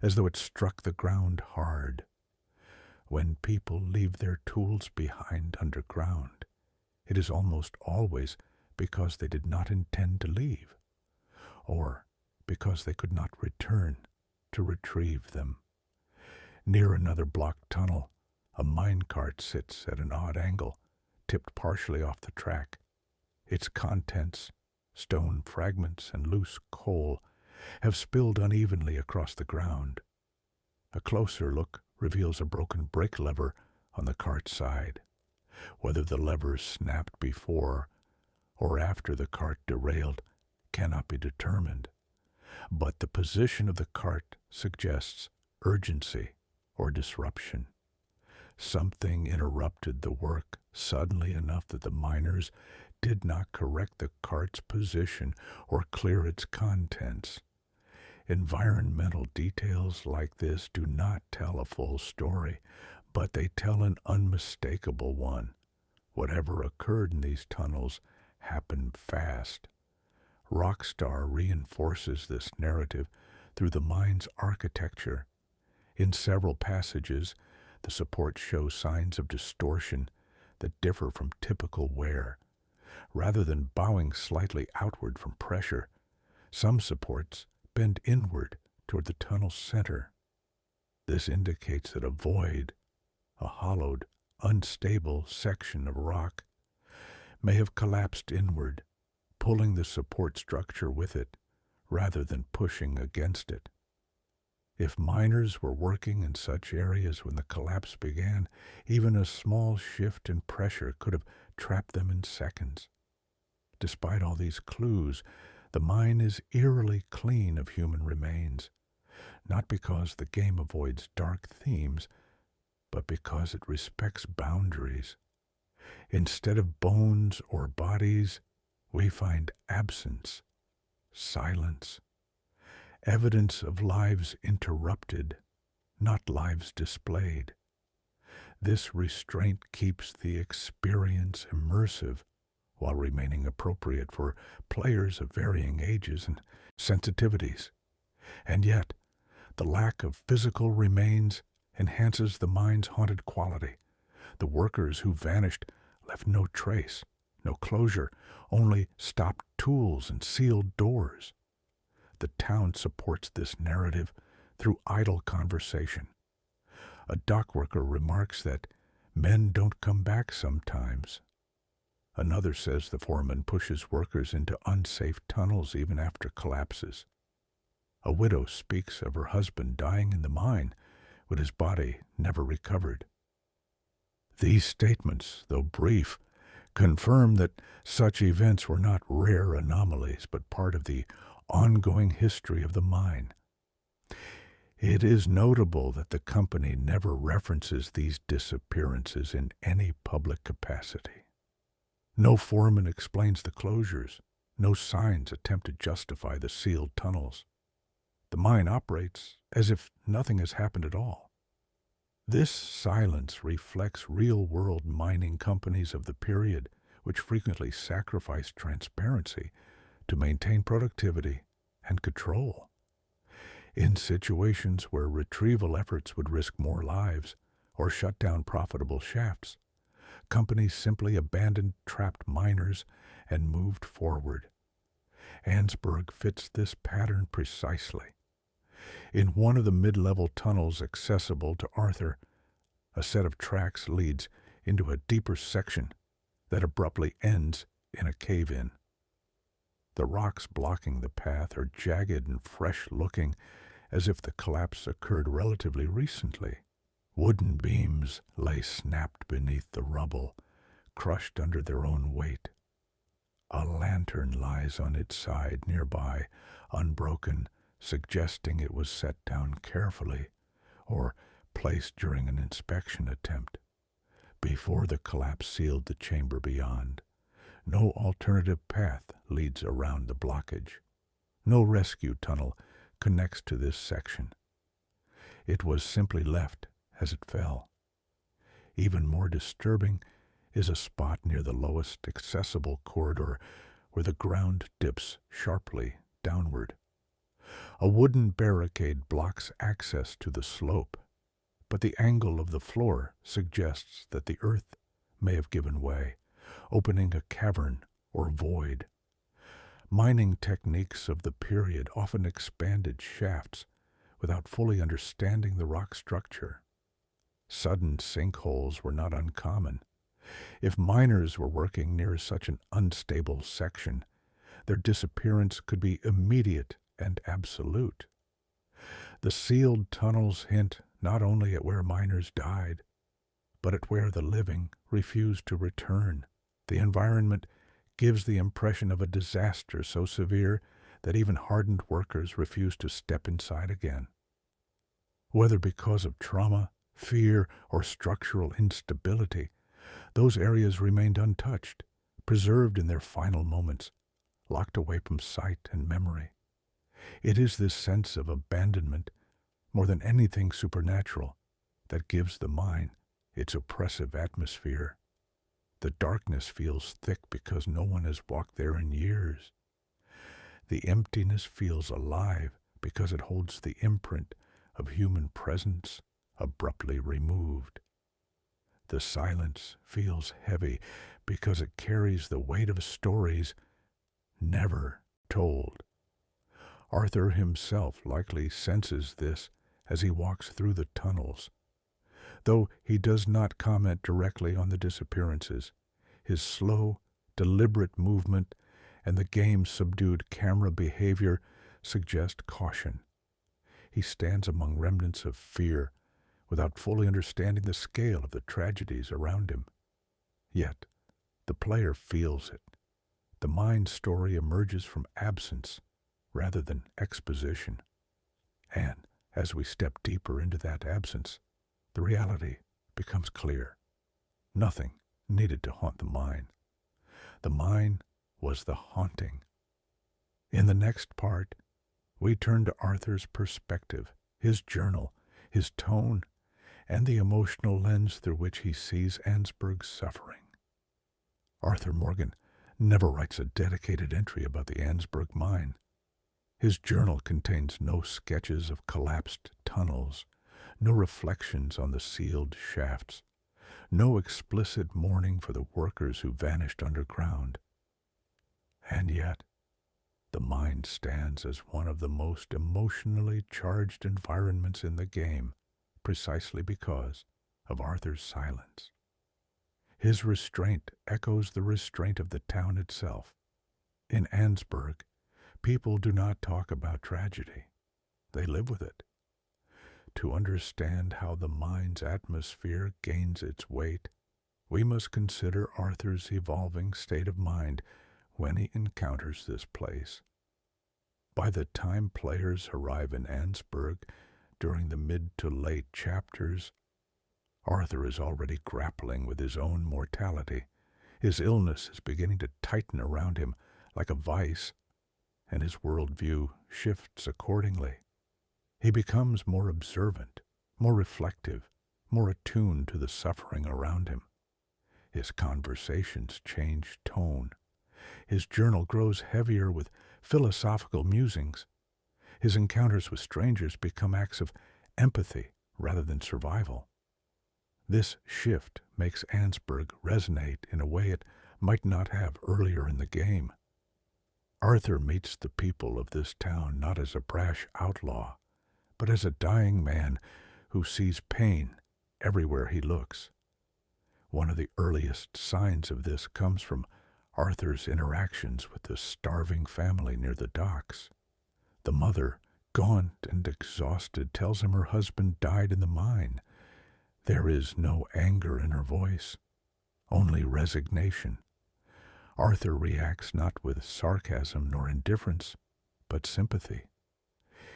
as though it struck the ground hard. When people leave their tools behind underground, it is almost always because they did not intend to leave, or because they could not return to retrieve them. Near another blocked tunnel, a minecart sits at an odd angle, tipped partially off the track. Its contents, stone fragments and loose coal, have spilled unevenly across the ground. A closer look reveals a broken brake lever on the cart's side. Whether the lever snapped before or after the cart derailed cannot be determined. but the position of the cart suggests urgency or disruption. Something interrupted the work suddenly enough that the miners did not correct the cart's position or clear its contents. Environmental details like this do not tell a full story, but they tell an unmistakable one. Whatever occurred in these tunnels happened fast. Rockstar reinforces this narrative through the mine's architecture. In several passages, the supports show signs of distortion that differ from typical wear. Rather than bowing slightly outward from pressure, some supports bend inward toward the tunnel's center. This indicates that a void, a hollowed, unstable section of rock, may have collapsed inward, pulling the support structure with it rather than pushing against it. If miners were working in such areas when the collapse began, even a small shift in pressure could have trapped them in seconds. Despite all these clues, the mine is eerily clean of human remains, not because the game avoids dark themes, but because it respects boundaries. Instead of bones or bodies, we find absence, silence, evidence of lives interrupted, not lives displayed. This restraint keeps the experience immersive while remaining appropriate for players of varying ages and sensitivities. And yet, the lack of physical remains enhances the mine's haunted quality. The workers who vanished left no trace, no closure, only stopped tools and sealed doors. The town supports this narrative through idle conversation. A dockworker remarks that men don't come back sometimes. Another says the foreman pushes workers into unsafe tunnels even after collapses. A widow speaks of her husband dying in the mine, with his body never recovered. These statements, though brief, confirm that such events were not rare anomalies, but part of the ongoing history of the mine. It is notable that the company never references these disappearances in any public capacity. No foreman explains the closures. No signs attempt to justify the sealed tunnels. The mine operates as if nothing has happened at all. This silence reflects real-world mining companies of the period, which frequently sacrifice transparency to maintain productivity and control. In situations where retrieval efforts would risk more lives or shut down profitable shafts, companies simply abandoned trapped miners and moved forward. ANNESBURG fits this pattern precisely. In one of the mid-level tunnels accessible to Arthur, a set of tracks leads into a deeper section that abruptly ends in a cave-in. The rocks blocking the path are jagged and fresh-looking, as if the collapse occurred relatively recently. Wooden beams lay snapped beneath the rubble, crushed under their own weight. A lantern lies on its side nearby, unbroken, suggesting it was set down carefully or placed during an inspection attempt, before the collapse sealed the chamber beyond. No alternative path leads around the blockage. No rescue tunnel connects to this section. It was simply left as it fell. Even more disturbing is a spot near the lowest accessible corridor where the ground dips sharply downward. A wooden barricade blocks access to the slope, but the angle of the floor suggests that the earth may have given way, opening a cavern or void. Mining techniques of the period often expanded shafts without fully understanding the rock structure. Sudden sinkholes were not uncommon. If miners were working near such an unstable section, their disappearance could be immediate and absolute. The sealed tunnels hint not only at where miners died, but at where the living refused to return. The environment gives the impression of a disaster so severe that even hardened workers refused to step inside again. Whether because of trauma, fear, or structural instability, those areas remained untouched, preserved in their final moments, locked away from sight and memory. It is this sense of abandonment, more than anything supernatural, that gives the mine its oppressive atmosphere. The darkness feels thick because no one has walked there in years. The emptiness feels alive because it holds the imprint of human presence abruptly removed. The silence feels heavy because it carries the weight of stories never told. Arthur himself likely senses this as he walks through the tunnels. Though he does not comment directly on the disappearances, his slow, deliberate movement and the game's subdued camera behavior suggest caution. He stands among remnants of fear without fully understanding the scale of the tragedies around him. Yet, the player feels it. The mind story emerges from absence rather than exposition. And as we step deeper into that absence, the reality becomes clear. Nothing needed to haunt the mine. The mine was the haunting. In the next part, we turn to Arthur's perspective, his journal, his tone, and the emotional lens through which he sees ANNESBURG's suffering. Arthur Morgan never writes a dedicated entry about the ANNESBURG mine. His journal contains no sketches of collapsed tunnels, no reflections on the sealed shafts, no explicit mourning for the workers who vanished underground. And yet, the mine stands as one of the most emotionally charged environments in the game, precisely because of Arthur's silence. His restraint echoes the restraint of the town itself. In ANNESBURG, people do not talk about tragedy. They live with it. To understand how the mine's atmosphere gains its weight, we must consider Arthur's evolving state of mind when he encounters this place. By the time players arrive in ANNESBURG during the mid to late chapters, Arthur is already grappling with his own mortality. His illness is beginning to tighten around him like a vice, and his worldview shifts accordingly. He becomes more observant, more reflective, more attuned to the suffering around him. His conversations change tone. His journal grows heavier with philosophical musings. His encounters with strangers become acts of empathy rather than survival. This shift makes ANNESBURG resonate in a way it might not have earlier in the game. Arthur meets the people of this town not as a brash outlaw, but as a dying man who sees pain everywhere he looks. One of the earliest signs of this comes from Arthur's interactions with the starving family near the docks. The mother, gaunt and exhausted, tells him her husband died in the mine. There is no anger in her voice, only resignation. Arthur reacts not with sarcasm nor indifference, but sympathy.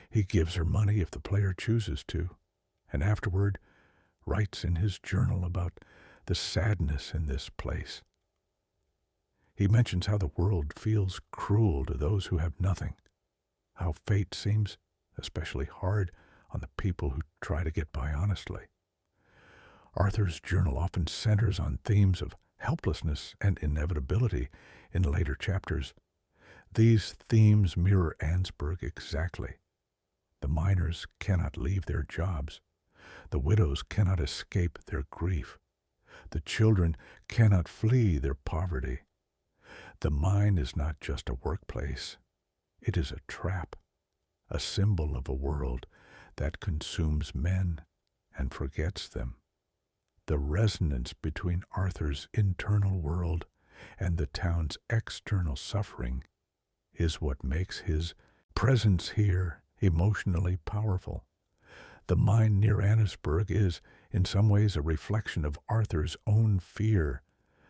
He gives her money if the player chooses to, and afterward writes in his journal about the sadness in this place. He mentions how the world feels cruel to those who have nothing, how fate seems especially hard on the people who try to get by honestly. Arthur's journal often centers on themes of helplessness and inevitability in later chapters. These themes mirror ANNESBURG exactly. The miners cannot leave their jobs. The widows cannot escape their grief. The children cannot flee their poverty. The mine is not just a workplace. It is a trap, a symbol of a world that consumes men and forgets them. The resonance between Arthur's internal world and the town's external suffering is what makes his presence here emotionally powerful. The mine near ANNESBURG is, in some ways, a reflection of Arthur's own fear,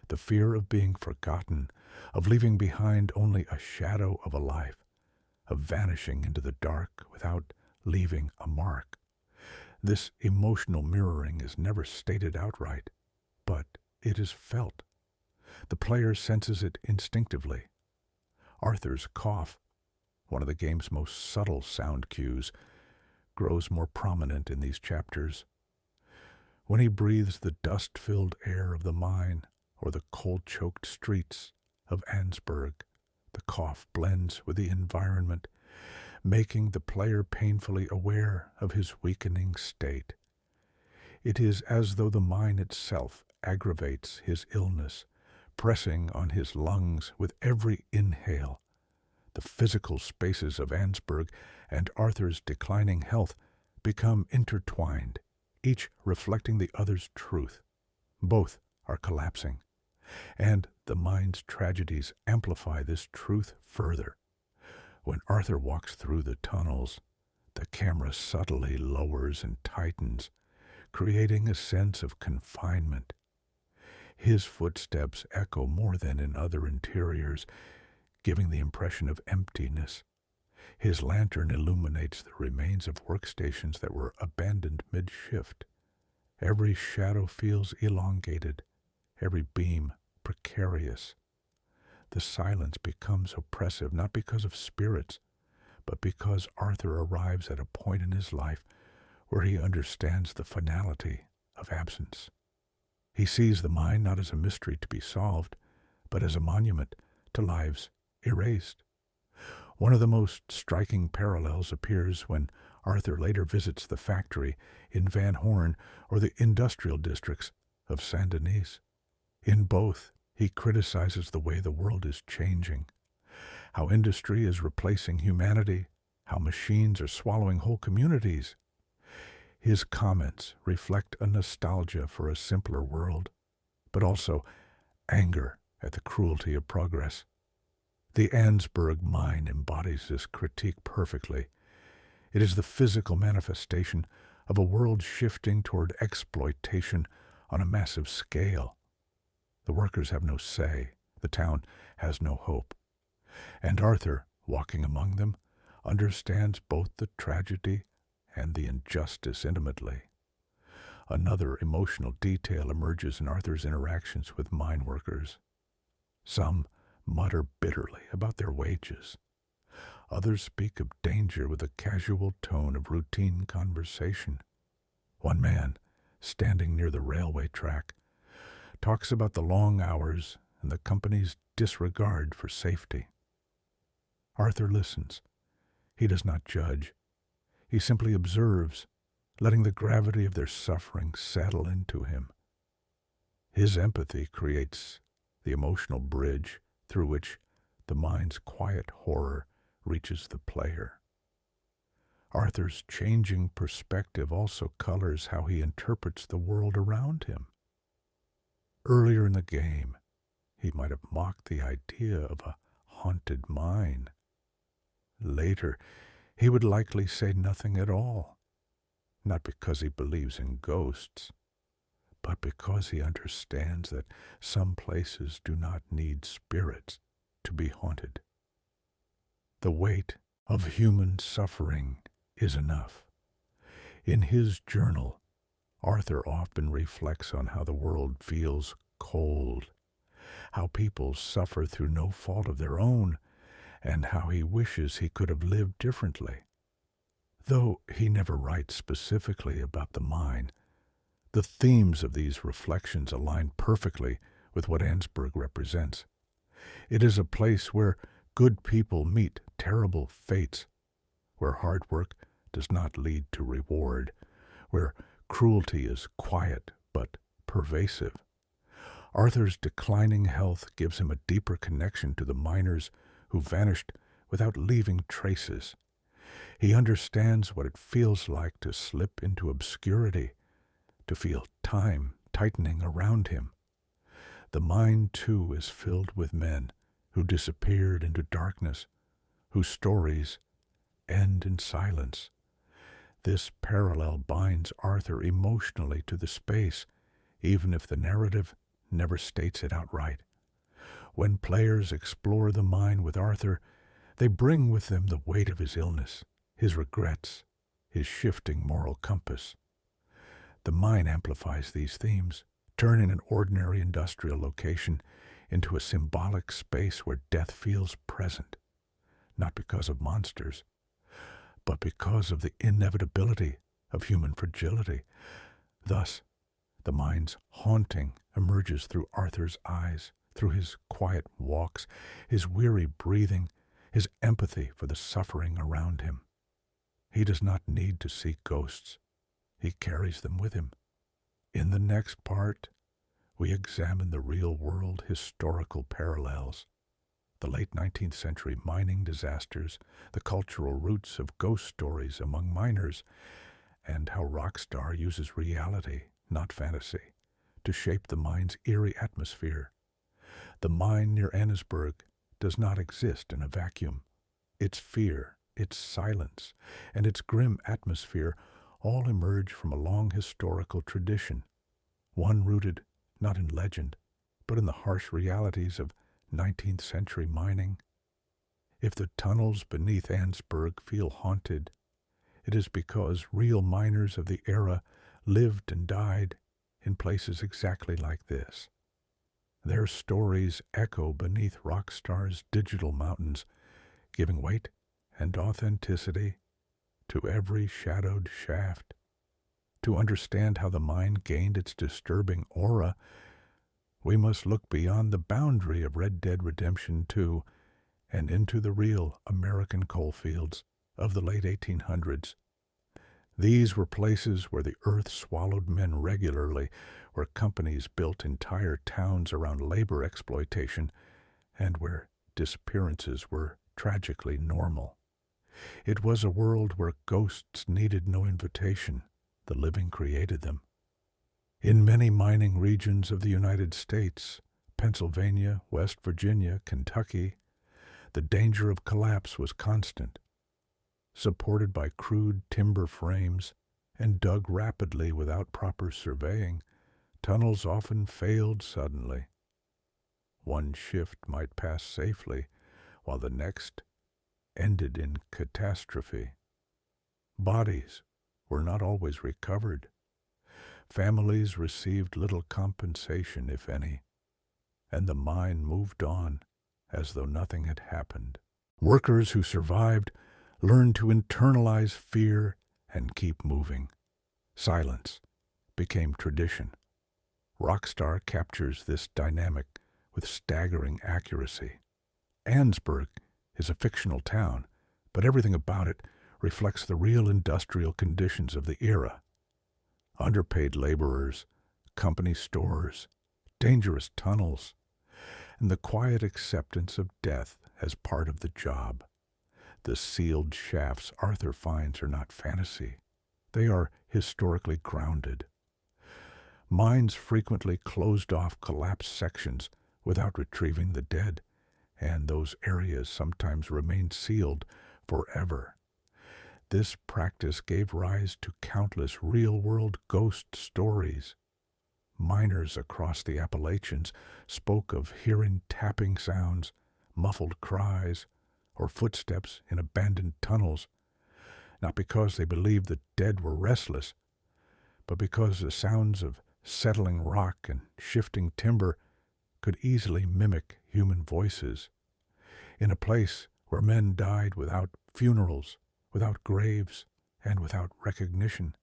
the fear of being forgotten, of leaving behind only a shadow of a life, of vanishing into the dark without leaving a mark. This emotional mirroring is never stated outright, but it is felt. The player senses it instinctively. Arthur's cough, one of the game's most subtle sound cues, grows more prominent in these chapters. When he breathes the dust-filled air of the mine or the cold-choked streets of ANNESBURG, the cough blends with the environment, making the player painfully aware of his weakening state. It is as though the mine itself aggravates his illness, pressing on his lungs with every inhale. The physical spaces of ANNESBURG and Arthur's declining health become intertwined, each reflecting the other's truth. Both are collapsing, and the mine's tragedies amplify this truth further. When Arthur walks through the tunnels, the camera subtly lowers and tightens, creating a sense of confinement. His footsteps echo more than in other interiors, giving the impression of emptiness. His lantern illuminates the remains of workstations that were abandoned mid-shift. Every shadow feels elongated, every beam precarious. The silence becomes oppressive, not because of spirits, but because Arthur arrives at a point in his life where he understands the finality of absence. He sees the mine not as a mystery to be solved, but as a monument to lives erased. One of the most striking parallels appears when Arthur later visits the factory in Van Horn or the industrial districts of Saint-Denis. In both, he criticizes the way the world is changing, how industry is replacing humanity, how machines are swallowing whole communities. His comments reflect a nostalgia for a simpler world, but also anger at the cruelty of progress. The ANNESBURG mine embodies this critique perfectly. It is the physical manifestation of a world shifting toward exploitation on a massive scale. The workers have no say, the town has no hope. And Arthur, walking among them, understands both the tragedy and the injustice intimately. Another emotional detail emerges in Arthur's interactions with mine workers. Some mutter bitterly about their wages. Others speak of danger with a casual tone of routine conversation. One man, standing near the railway track, talks about the long hours and the company's disregard for safety. Arthur listens. He does not judge. He simply observes, letting the gravity of their suffering settle into him. His empathy creates the emotional bridge through which the mind's quiet horror reaches the player. Arthur's changing perspective also colors how he interprets the world around him. Earlier in the game, he might have mocked the idea of a haunted mine. Later, he would likely say nothing at all, not because he believes in ghosts, but because he understands that some places do not need spirits to be haunted. The weight of human suffering is enough. In his journal, Arthur often reflects on how the world feels cold, how people suffer through no fault of their own, and how he wishes he could have lived differently. Though he never writes specifically about the mine, the themes of these reflections align perfectly with what ANNESBURG represents. It is a place where good people meet terrible fates, where hard work does not lead to reward, where cruelty is quiet but pervasive. Arthur's declining health gives him a deeper connection to the miners who vanished without leaving traces. He understands what it feels like to slip into obscurity, to feel time tightening around him. The mine, too, is filled with men who disappeared into darkness, whose stories end in silence. This parallel binds Arthur emotionally to the space, even if the narrative never states it outright. When players explore the mine with Arthur, They bring with them the weight of his illness, his regrets, his shifting moral compass. The mine amplifies these themes, turning an ordinary industrial location into a symbolic space where death feels present, not because of monsters, but because of the inevitability of human fragility. Thus, the mine's haunting emerges through Arthur's eyes, through his quiet walks, his weary breathing, his empathy for the suffering around him. He does not need to seek ghosts. He carries them with him. In the next part, we examine the real-world historical parallels, the late 19th century mining disasters, the cultural roots of ghost stories among miners, and how Rockstar uses reality, not fantasy, to shape the mine's eerie atmosphere. The mine near Annesburg does not exist in a vacuum. Its fear, its silence, and its grim atmosphere all emerge from a long historical tradition, one rooted not in legend, but in the harsh realities of 19th century mining. If the tunnels beneath Annesburg feel haunted, it is because real miners of the era lived and died in places exactly like this. Their stories echo beneath Rockstar's digital mountains, giving weight and authenticity to every shadowed shaft. To understand how the mine gained its disturbing aura, we must look beyond the boundary of Red Dead Redemption 2 and into the real American coalfields of the late 1800s. These were places where the earth swallowed men regularly, where companies built entire towns around labor exploitation, and where disappearances were tragically normal. It was a world where ghosts needed no invitation. The living created them. In many mining regions of the United States, Pennsylvania, West Virginia, Kentucky, the danger of collapse was constant. Supported by crude timber frames and dug rapidly without proper surveying, tunnels often failed suddenly. One shift might pass safely, while the next ended in catastrophe. Bodies were not always recovered. Families received little compensation, if any, and the mine moved on as though nothing had happened. Workers who survived learned to internalize fear and keep moving. Silence became tradition. Rockstar captures this dynamic with staggering accuracy. Annesburg is a fictional town, but everything about it reflects the real industrial conditions of the era. Underpaid laborers, company stores, dangerous tunnels, and the quiet acceptance of death as part of the job. The sealed shafts Arthur finds are not fantasy. They are historically grounded. Mines frequently closed off collapsed sections without retrieving the dead, and those areas sometimes remained sealed forever. This practice gave rise to countless real-world ghost stories. Miners across the Appalachians spoke of hearing tapping sounds, muffled cries, or footsteps in abandoned tunnels, not because they believed the dead were restless, but because the sounds of settling rock and shifting timber could easily mimic human voices. In a place where men died without funerals, without graves, and without recognition,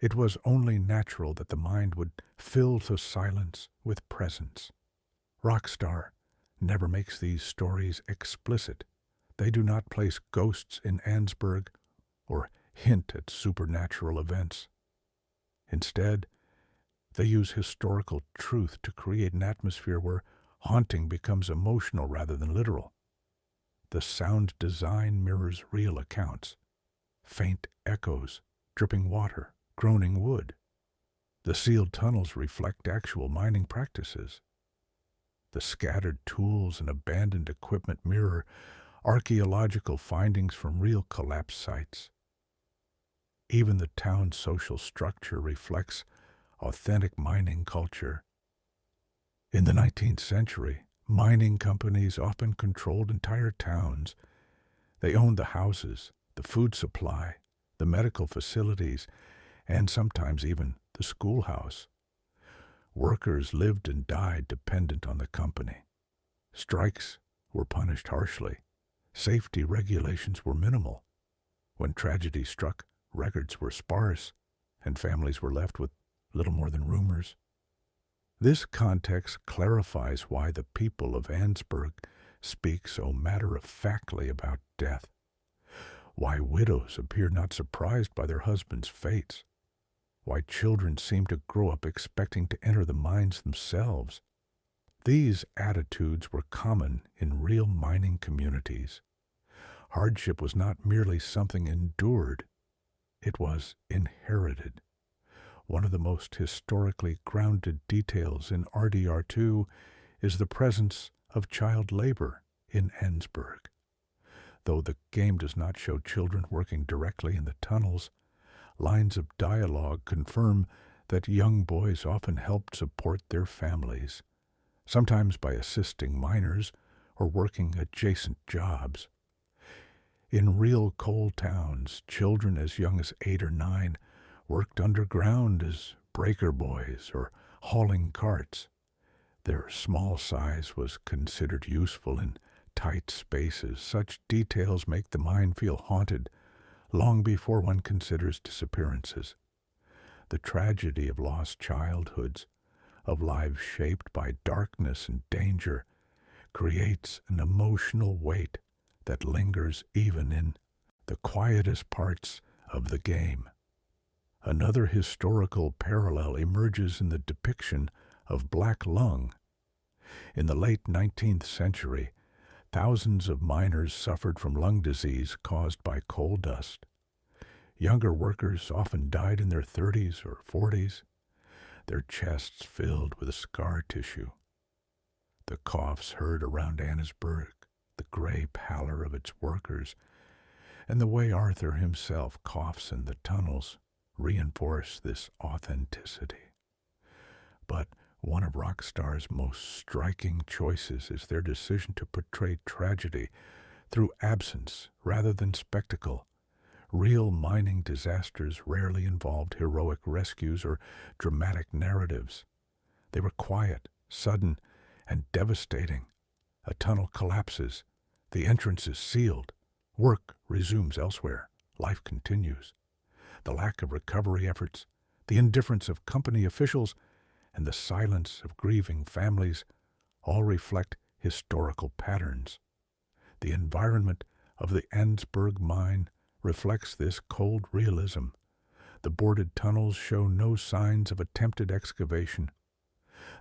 it was only natural that the mind would fill the silence with presence. Rockstar never makes these stories explicit. They do not place ghosts in Annesburg or hint at supernatural events. Instead, they use historical truth to create an atmosphere where haunting becomes emotional rather than literal. The sound design mirrors real accounts. Faint echoes, dripping water, groaning wood. The sealed tunnels reflect actual mining practices. The scattered tools and abandoned equipment mirror archaeological findings from real collapse sites. Even the town's social structure reflects authentic mining culture. In the 19th century, mining companies often controlled entire towns, They owned the houses, the food supply, the medical facilities, and sometimes even the schoolhouse. Workers lived and died dependent on the company. Strikes were punished harshly. Safety regulations were minimal. When tragedy struck, records were sparse, and families were left with little more than rumors. This context clarifies why the people of Annesburg speak so matter-of-factly about death, why widows appear not surprised by their husbands' fates, why children seem to grow up expecting to enter the mines themselves. These attitudes were common in real mining communities. Hardship was not merely something endured, it was inherited. One of the most historically grounded details in RDR2 is the presence of child labor in Annesburg. Though the game does not show children working directly in the tunnels, lines of dialogue confirm that young boys often helped support their families, sometimes by assisting miners or working adjacent jobs. In real coal towns, children as young as 8 or 9 worked underground as breaker boys or hauling carts. Their small size was considered useful in tight spaces. Such details make the mine feel haunted long before one considers disappearances. The tragedy of lost childhoods, of lives shaped by darkness and danger, creates an emotional weight that lingers even in the quietest parts of the game. Another historical parallel emerges in the depiction of black lung. In the late 19th century, thousands of miners suffered from lung disease caused by coal dust. Younger workers often died in their 30s or 40s, their chests filled with scar tissue. The coughs heard around Annesburg, the gray pallor of its workers, and the way Arthur himself coughs in the tunnels reinforce this authenticity. But one of Rockstar's most striking choices is their decision to portray tragedy through absence rather than spectacle. Real mining disasters rarely involved heroic rescues or dramatic narratives. They were quiet, sudden, and devastating. A tunnel collapses. The entrance is sealed. Work resumes elsewhere. Life continues. The lack of recovery efforts, the indifference of company officials, and the silence of grieving families all reflect historical patterns. The environment of the Annesburg mine reflects this cold realism. The boarded tunnels show no signs of attempted excavation.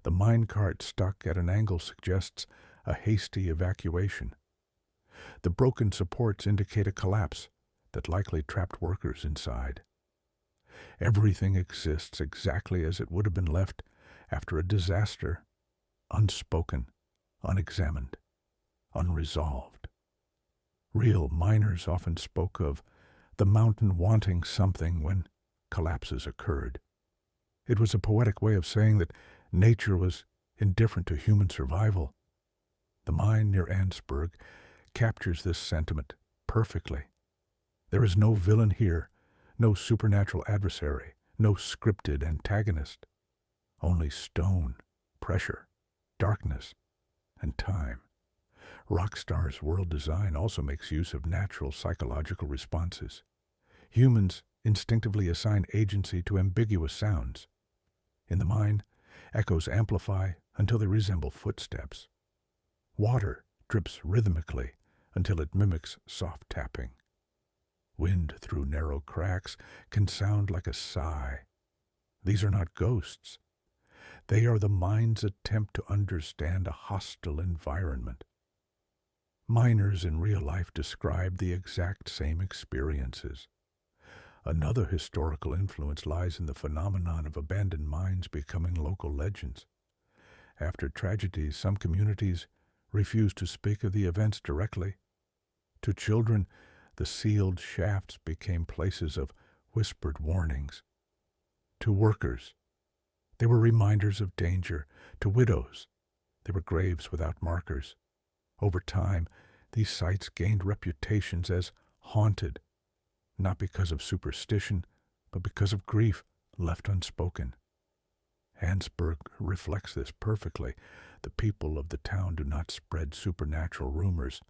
The minecart stuck at an angle suggests a hasty evacuation. The broken supports indicate a collapse that likely trapped workers inside. Everything exists exactly as it would have been left after a disaster, unspoken, unexamined, unresolved. Real miners often spoke of the mountain wanting something when collapses occurred. It was a poetic way of saying that nature was indifferent to human survival. The mine near Annesburg captures this sentiment perfectly. There is no villain here, no supernatural adversary, no scripted antagonist. Only stone, pressure, darkness, and time. Rockstar's world design also makes use of natural psychological responses. Humans instinctively assign agency to ambiguous sounds. In the mine, echoes amplify until they resemble footsteps. Water drips rhythmically until it mimics soft tapping. Wind through narrow cracks can sound like a sigh. These are not ghosts. They are the mind's attempt to understand a hostile environment. Miners in real life describe the exact same experiences. Another historical influence lies in the phenomenon of abandoned mines becoming local legends. After tragedies, some communities refuse to speak of the events directly. To children, the sealed shafts became places of whispered warnings. To workers, they were reminders of danger. To widows, they were graves without markers. Over time, These sites gained reputations as haunted, not because of superstition, but because of grief left unspoken. Annesburg reflects this perfectly. The people of the town do not spread supernatural rumors.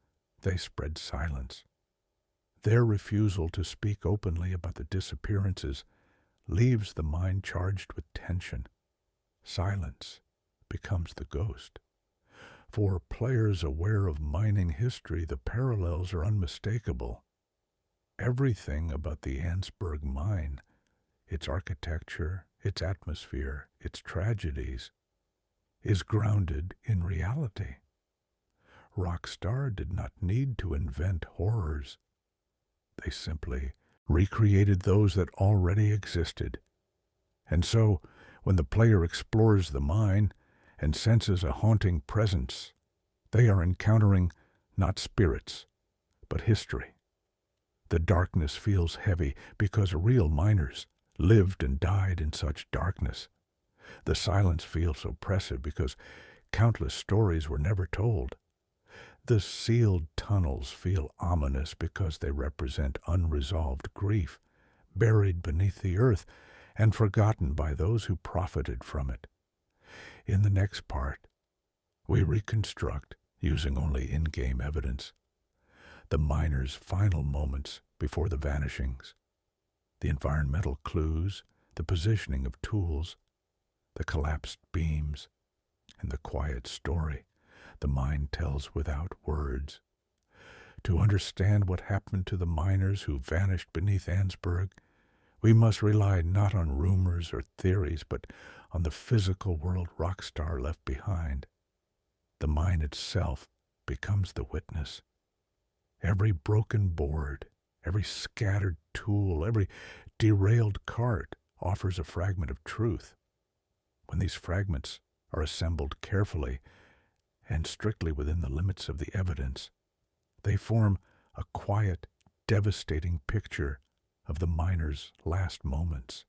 They spread silence. Their refusal to speak openly about the disappearances leaves the mind charged with tension. Silence becomes the ghost. For players aware of mining history, the parallels are unmistakable. Everything about the Annesburg mine, its architecture, its atmosphere, its tragedies, is grounded in reality. Rockstar did not need to invent horrors. They simply recreated those that already existed. And so, when the player explores the mine and senses a haunting presence, they are encountering not spirits, but history. The darkness feels heavy because real miners lived and died in such darkness. The silence feels oppressive because countless stories were never told. The sealed tunnels feel ominous because they represent unresolved grief, buried beneath the earth and forgotten by those who profited from it. In the next part, we reconstruct, using only in-game evidence, the miners' final moments before the vanishings, the environmental clues, the positioning of tools, the collapsed beams, and the quiet story the mind tells without words. To understand what happened to the miners who vanished beneath Annesburg, we must rely not on rumors or theories, but on the physical world Rockstar left behind. The mine itself becomes the witness. Every broken board, every scattered tool, every derailed cart offers a fragment of truth. When these fragments are assembled carefully and strictly within the limits of the evidence, they form a quiet, devastating picture of the miner's last moments.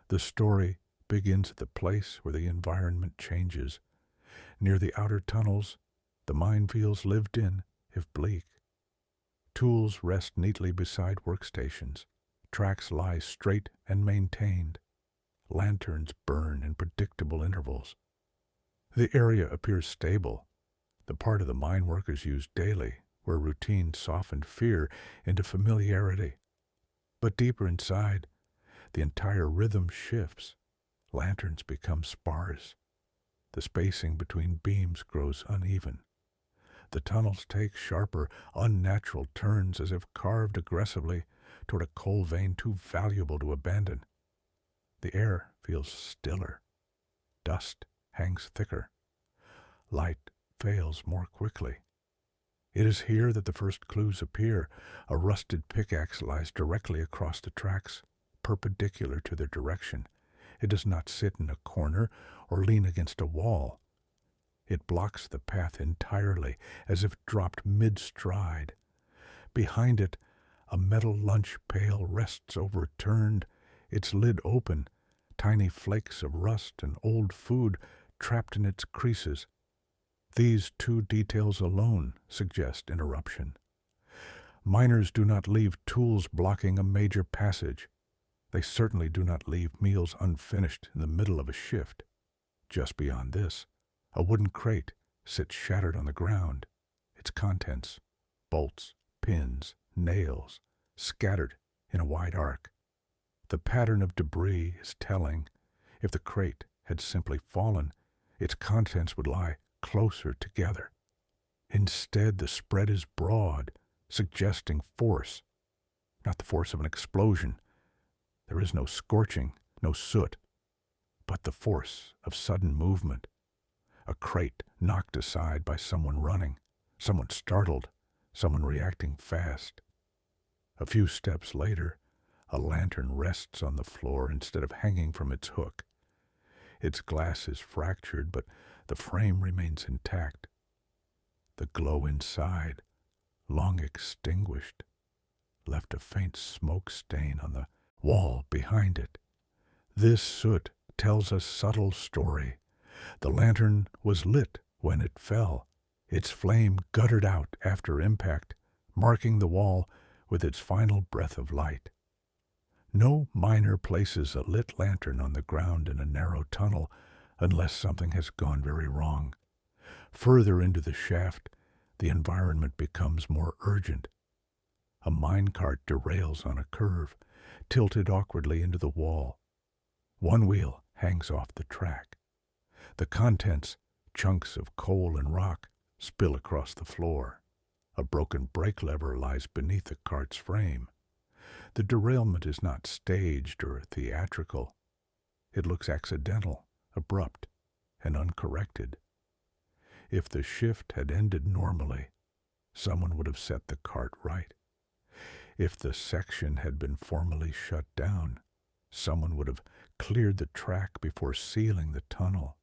The story begins at the place where the environment changes. Near the outer tunnels, the mine feels lived in, if bleak. Tools rest neatly beside workstations. Tracks lie straight and maintained. Lanterns burn in predictable intervals. The area appears stable, the part of the mine workers use daily, where routine softened fear into familiarity. But deeper inside, the entire rhythm shifts. Lanterns become sparse. The spacing between beams grows uneven. The tunnels take sharper, unnatural turns as if carved aggressively toward a coal vein too valuable to abandon. The air feels stiller. Dust hangs thicker. Light fails more quickly. It is here that the first clues appear. A rusted pickaxe lies directly across the tracks, perpendicular to their direction. It does not sit in a corner or lean against a wall. It blocks the path entirely, as if dropped mid-stride. Behind it, a metal lunch pail rests overturned, its lid open, tiny flakes of rust and old food trapped in its creases. These two details alone suggest interruption. Miners do not leave tools blocking a major passage. They certainly do not leave meals unfinished in the middle of a shift. Just beyond this, a wooden crate sits shattered on the ground, its contents, bolts, pins, nails, scattered in a wide arc. The pattern of debris is telling. If the crate had simply fallen, its contents would lie closer together. Instead, the spread is broad, suggesting force, not the force of an explosion. There is no scorching, no soot, but the force of sudden movement. A crate knocked aside by someone running, someone startled, someone reacting fast. A few steps later, a lantern rests on the floor instead of hanging from its hook. Its glass is fractured, but the frame remains intact. The glow inside, long extinguished, left a faint smoke stain on the wall behind it. This soot tells a subtle story. The lantern was lit when it fell. Its flame guttered out after impact, marking the wall with its final breath of light. No miner places a lit lantern on the ground in a narrow tunnel unless something has gone very wrong. Further into the shaft, the environment becomes more urgent. A minecart derails on a curve, tilted awkwardly into the wall. One wheel hangs off the track. The contents, chunks of coal and rock, spill across the floor. A broken brake lever lies beneath the cart's frame. The derailment is not staged or theatrical. It looks accidental, abrupt, and uncorrected. If the shift had ended normally, someone would have set the cart right. If the section had been formally shut down, someone would have cleared the track before sealing the tunnel.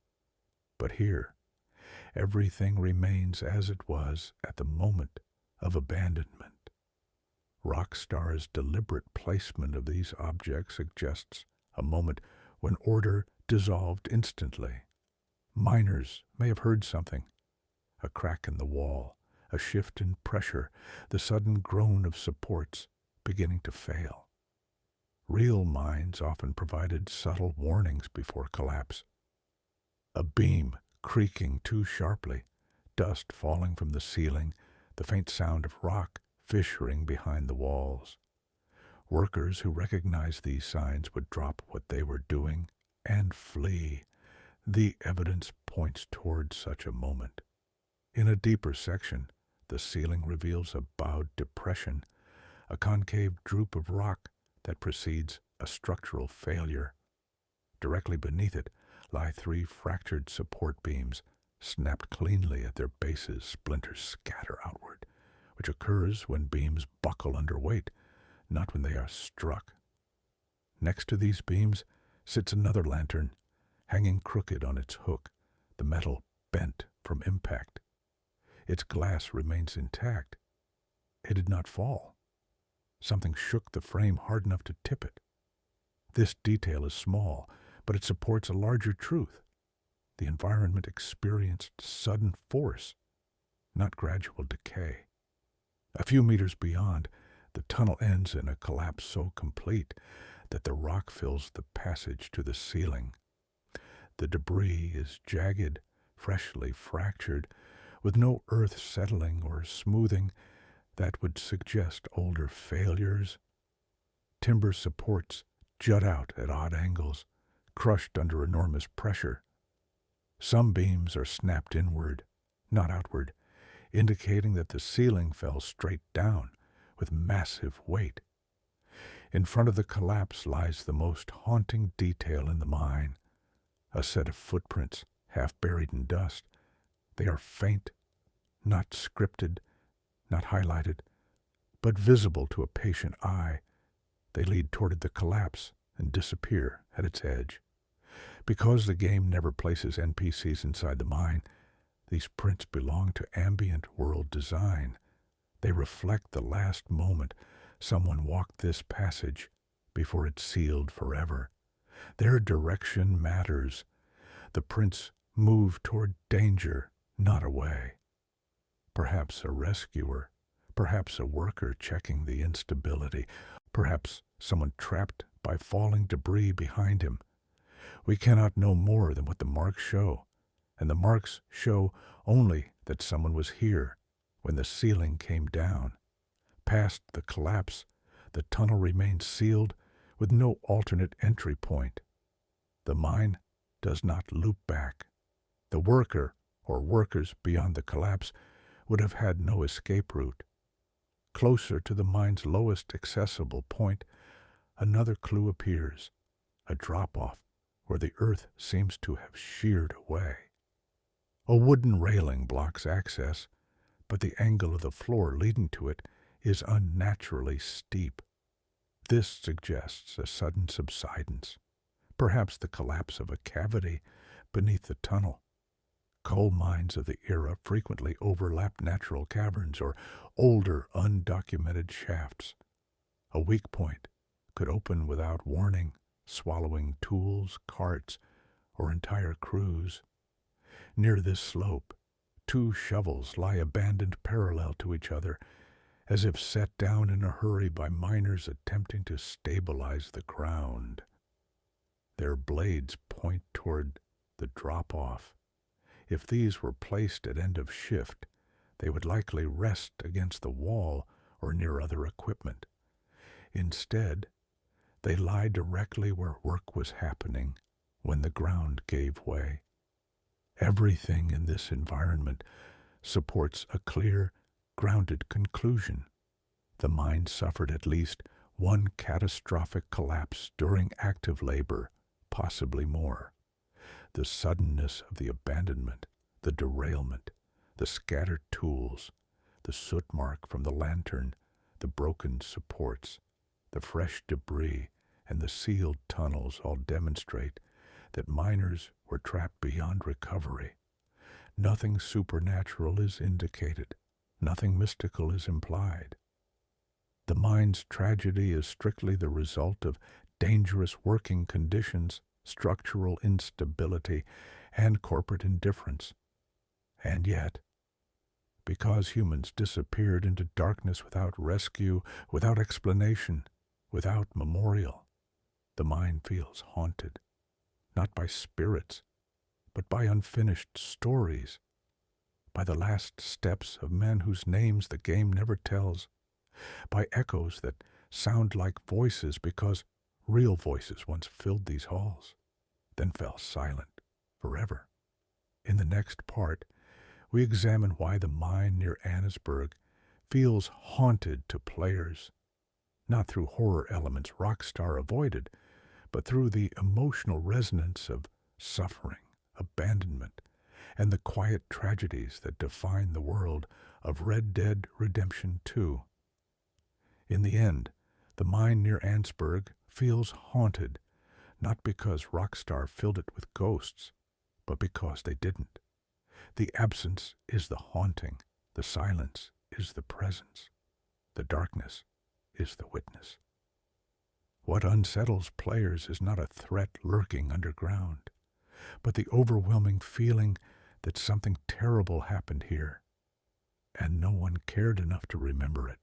But here, everything remains as it was at the moment of abandonment. Rockstar's deliberate placement of these objects suggests a moment when order dissolved instantly. Miners may have heard something, a crack in the wall, a shift in pressure, the sudden groan of supports beginning to fail. Real mines often provided subtle warnings before collapse. A beam creaking too sharply, dust falling from the ceiling, the faint sound of rock fissuring behind the walls. Workers who recognized these signs would drop what they were doing and flee. The evidence points toward such a moment. In a deeper section, the ceiling reveals a bowed depression, a concave droop of rock that precedes a structural failure. Directly beneath it lie 3 fractured support beams, snapped cleanly at their bases. Splinters scatter outward, which occurs when beams buckle under weight, not when they are struck. Next to these beams sits another lantern, hanging crooked on its hook, the metal bent from impact. Its glass remains intact. It did not fall. Something shook the frame hard enough to tip it. This detail is small, but it supports a larger truth. The environment experienced sudden force, not gradual decay. A few meters beyond, the tunnel ends in a collapse so complete that the rock fills the passage to the ceiling. The debris is jagged, freshly fractured, with no earth settling or smoothing that would suggest older failures. Timber supports jut out at odd angles, crushed under enormous pressure. Some beams are snapped inward, not outward, indicating that the ceiling fell straight down with massive weight. In front of the collapse lies the most haunting detail in the mine, a set of footprints half buried in dust. They are faint, not scripted, not highlighted, but visible to a patient eye. They lead toward the collapse and disappear at its edge. Because the game never places NPCs inside the mine, these prints belong to ambient world design. They reflect the last moment someone walked this passage before it sealed forever. Their direction matters. The prints move toward danger, not away. Perhaps a rescuer, perhaps a worker checking the instability, perhaps someone trapped by falling debris behind him. We cannot know more than what the marks show, and the marks show only that someone was here when the ceiling came down. Past the collapse, the tunnel remains sealed with no alternate entry point. The mine does not loop back. The worker or workers beyond the collapse would have had no escape route. Closer to the mine's lowest accessible point, another clue appears, a drop-off where the earth seems to have sheared away. A wooden railing blocks access, but the angle of the floor leading to it is unnaturally steep. This suggests a sudden subsidence, perhaps the collapse of a cavity beneath the tunnel. Coal mines of the era frequently overlap natural caverns or older, undocumented shafts. A weak point could open without warning, swallowing tools, carts, or entire crews. Near this slope, two shovels lie abandoned parallel to each other, as if set down in a hurry by miners attempting to stabilize the ground. Their blades point toward the drop-off. If these were placed at end of shift, they would likely rest against the wall or near other equipment. Instead, they lie directly where work was happening when the ground gave way. Everything in this environment supports a clear, grounded conclusion. The mine suffered at least one catastrophic collapse during active labor, possibly more. The suddenness of the abandonment, the derailment, the scattered tools, the soot mark from the lantern, the broken supports, the fresh debris, and the sealed tunnels all demonstrate that miners were trapped beyond recovery. Nothing supernatural is indicated. Nothing mystical is implied. The mine's tragedy is strictly the result of dangerous working conditions, structural instability, and corporate indifference. And yet, because humans disappeared into darkness without rescue, without explanation, without memorial, the mine feels haunted, not by spirits, but by unfinished stories, by the last steps of men whose names the game never tells, by echoes that sound like voices because real voices once filled these halls, then fell silent forever. In the next part, we examine why the mine near Annesburg feels haunted to players, not through horror elements Rockstar avoided, but through the emotional resonance of suffering, abandonment, and the quiet tragedies that define the world of Red Dead Redemption 2. In the end, the mine near Annesburg feels haunted, not because Rockstar filled it with ghosts, but because they didn't. The absence is the haunting, the silence is the presence, the darkness is the witness. What unsettles players is not a threat lurking underground, but the overwhelming feeling that something terrible happened here, and no one cared enough to remember it.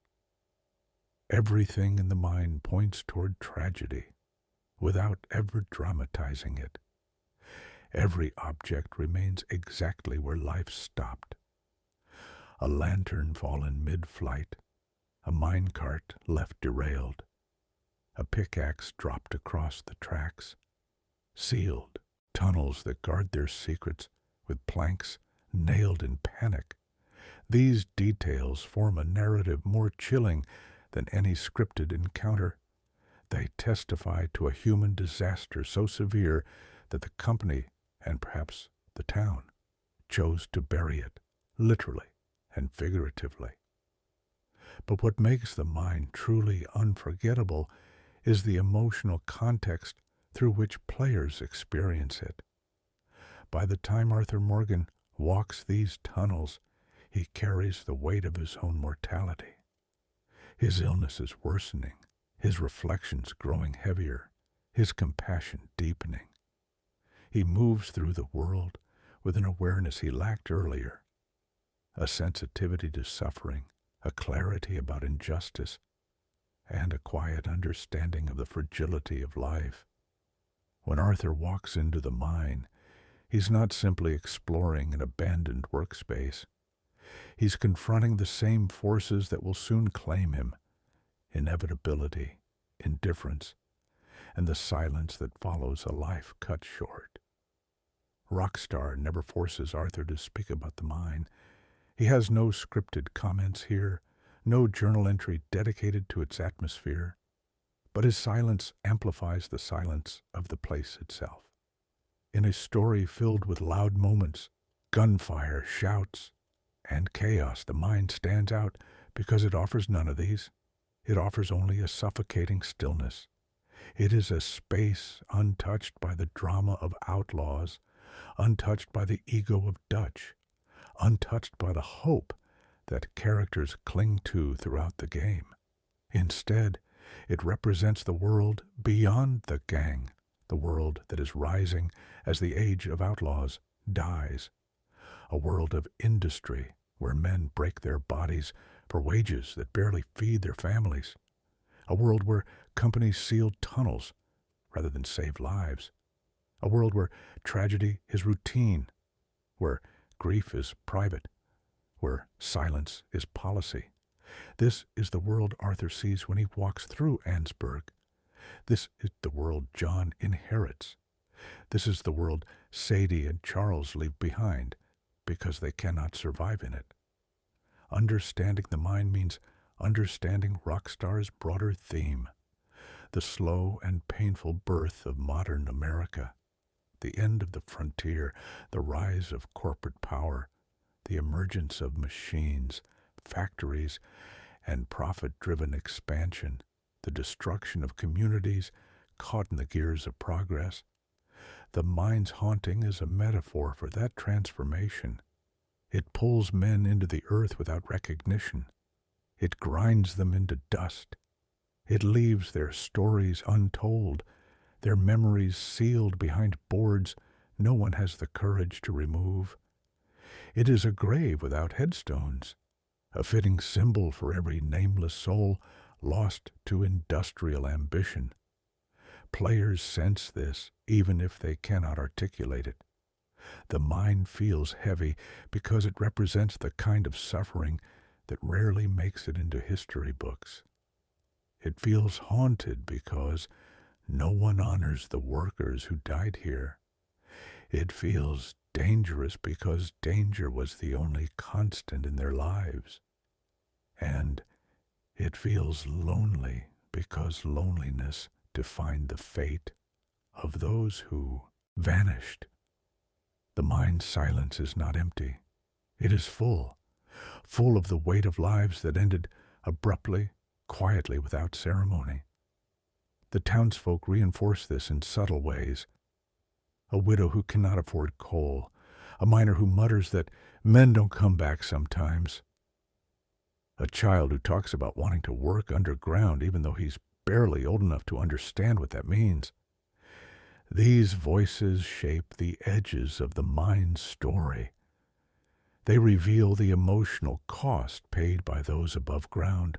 Everything in the mine points toward tragedy, without ever dramatizing it. Every object remains exactly where life stopped. A lantern fallen mid-flight, a minecart left derailed, a pickaxe dropped across the tracks, sealed tunnels that guard their secrets with planks nailed in panic. These details form a narrative more chilling than any scripted encounter. They testify to a human disaster so severe that the company, and perhaps the town, chose to bury it, literally and figuratively. But what makes the mine truly unforgettable is the emotional context through which players experience it. By the time Arthur Morgan walks these tunnels, he carries the weight of his own mortality. His illness is worsening, his reflections growing heavier, his compassion deepening. He moves through the world with an awareness he lacked earlier, a sensitivity to suffering, a clarity about injustice, and a quiet understanding of the fragility of life. When Arthur walks into the mine, he's not simply exploring an abandoned workspace. He's confronting the same forces that will soon claim him: inevitability, indifference, and the silence that follows a life cut short. Rockstar never forces Arthur to speak about the mine. He has no scripted comments here, no journal entry dedicated to its atmosphere, but his silence amplifies the silence of the place itself. In a story filled with loud moments, gunfire, shouts, and chaos, the mine stands out because it offers none of these. It offers only a suffocating stillness. It is a space untouched by the drama of outlaws, untouched by the ego of Dutch, untouched by the hope that characters cling to throughout the game. Instead, it represents the world beyond the gang, the world that is rising as the age of outlaws dies. a world of industry where men break their bodies for wages that barely feed their families, a world where companies seal tunnels rather than save lives, a world where tragedy is routine, where grief is private, where silence is policy. This is the world Arthur sees when he walks through Annesburg. This is the world John inherits. This is the world Sadie and Charles leave behind because they cannot survive in it. Understanding the mind means understanding Rockstar's broader theme, the slow and painful birth of modern America, the end of the frontier, the rise of corporate power, the emergence of machines, factories, and profit-driven expansion, the destruction of communities caught in the gears of progress. The mind's haunting is a metaphor for that transformation. It pulls men into the earth without recognition. It grinds them into dust. It leaves their stories untold, their memories sealed behind boards no one has the courage to remove. It is a grave without headstones, a fitting symbol for every nameless soul lost to industrial ambition. Players sense this, even if they cannot articulate it. The mind feels heavy because it represents the kind of suffering that rarely makes it into history books. It feels haunted because no one honors the workers who died here. It feels dangerous because danger was the only constant in their lives. And it feels lonely because loneliness defined the fate of those who vanished. The mind's silence is not empty. It is full of the weight of lives that ended abruptly, quietly, without ceremony. The townsfolk reinforce this in subtle ways. A widow who cannot afford coal, a miner who mutters that men don't come back sometimes, a child who talks about wanting to work underground even though he's barely old enough to understand what that means. These voices shape the edges of the mind's story. They reveal the emotional cost paid by those above ground,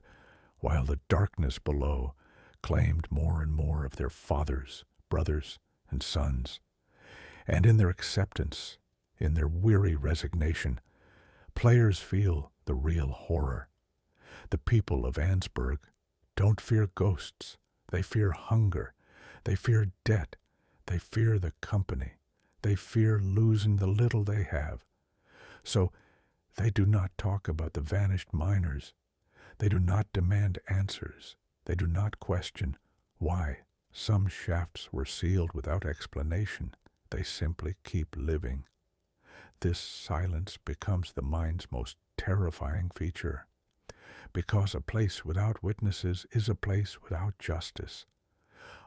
while the darkness below claimed more and more of their fathers, brothers, and sons. And in their acceptance, in their weary resignation, players feel the real horror. The people of Annesburg don't fear ghosts. They fear hunger. They fear debt. They fear the company. They fear losing the little they have. So they do not talk about the vanished miners. They do not demand answers. They do not question why some shafts were sealed without explanation. They simply keep living. This silence becomes the mind's most terrifying feature, because a place without witnesses is a place without justice.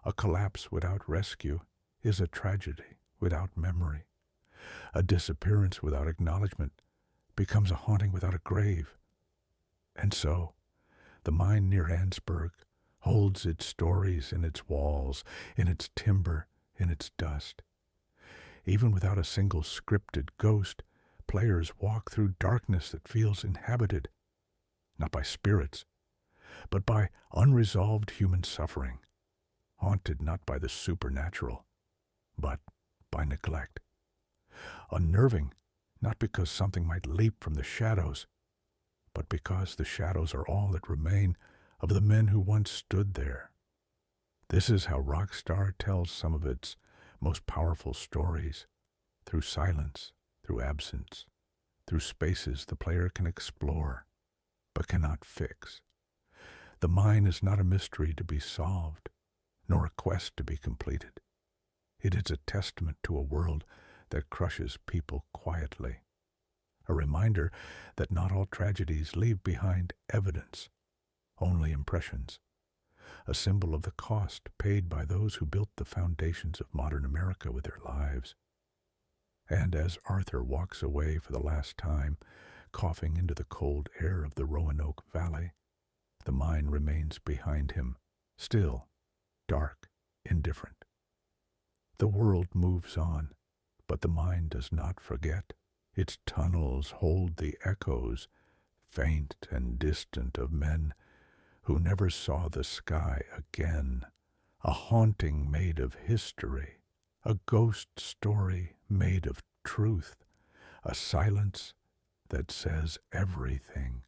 A collapse without rescue is a tragedy without memory. A disappearance without acknowledgement becomes a haunting without a grave. And so, the mind near Annesburg holds its stories in its walls, in its timber, in its dust. Even without a single scripted ghost, players walk through darkness that feels inhabited, not by spirits, but by unresolved human suffering, haunted not by the supernatural, but by neglect. Unnerving, not because something might leap from the shadows, but because the shadows are all that remain of the men who once stood there. This is how Rockstar tells some of its most powerful stories, through silence, through absence, through spaces the player can explore, but cannot fix. The mind is not a mystery to be solved, nor a quest to be completed. It is a testament to a world that crushes people quietly, a reminder that not all tragedies leave behind evidence, only impressions, a symbol of the cost paid by those who built the foundations of modern America with their lives. And as Arthur walks away for the last time, coughing into the cold air of the Roanoke Valley, the mind remains behind him, still, dark, indifferent. The world moves on, but the mind does not forget. Its tunnels hold the echoes, faint and distant, of men who never saw the sky again. A haunting made of history, a ghost story made of truth, a silence that says everything.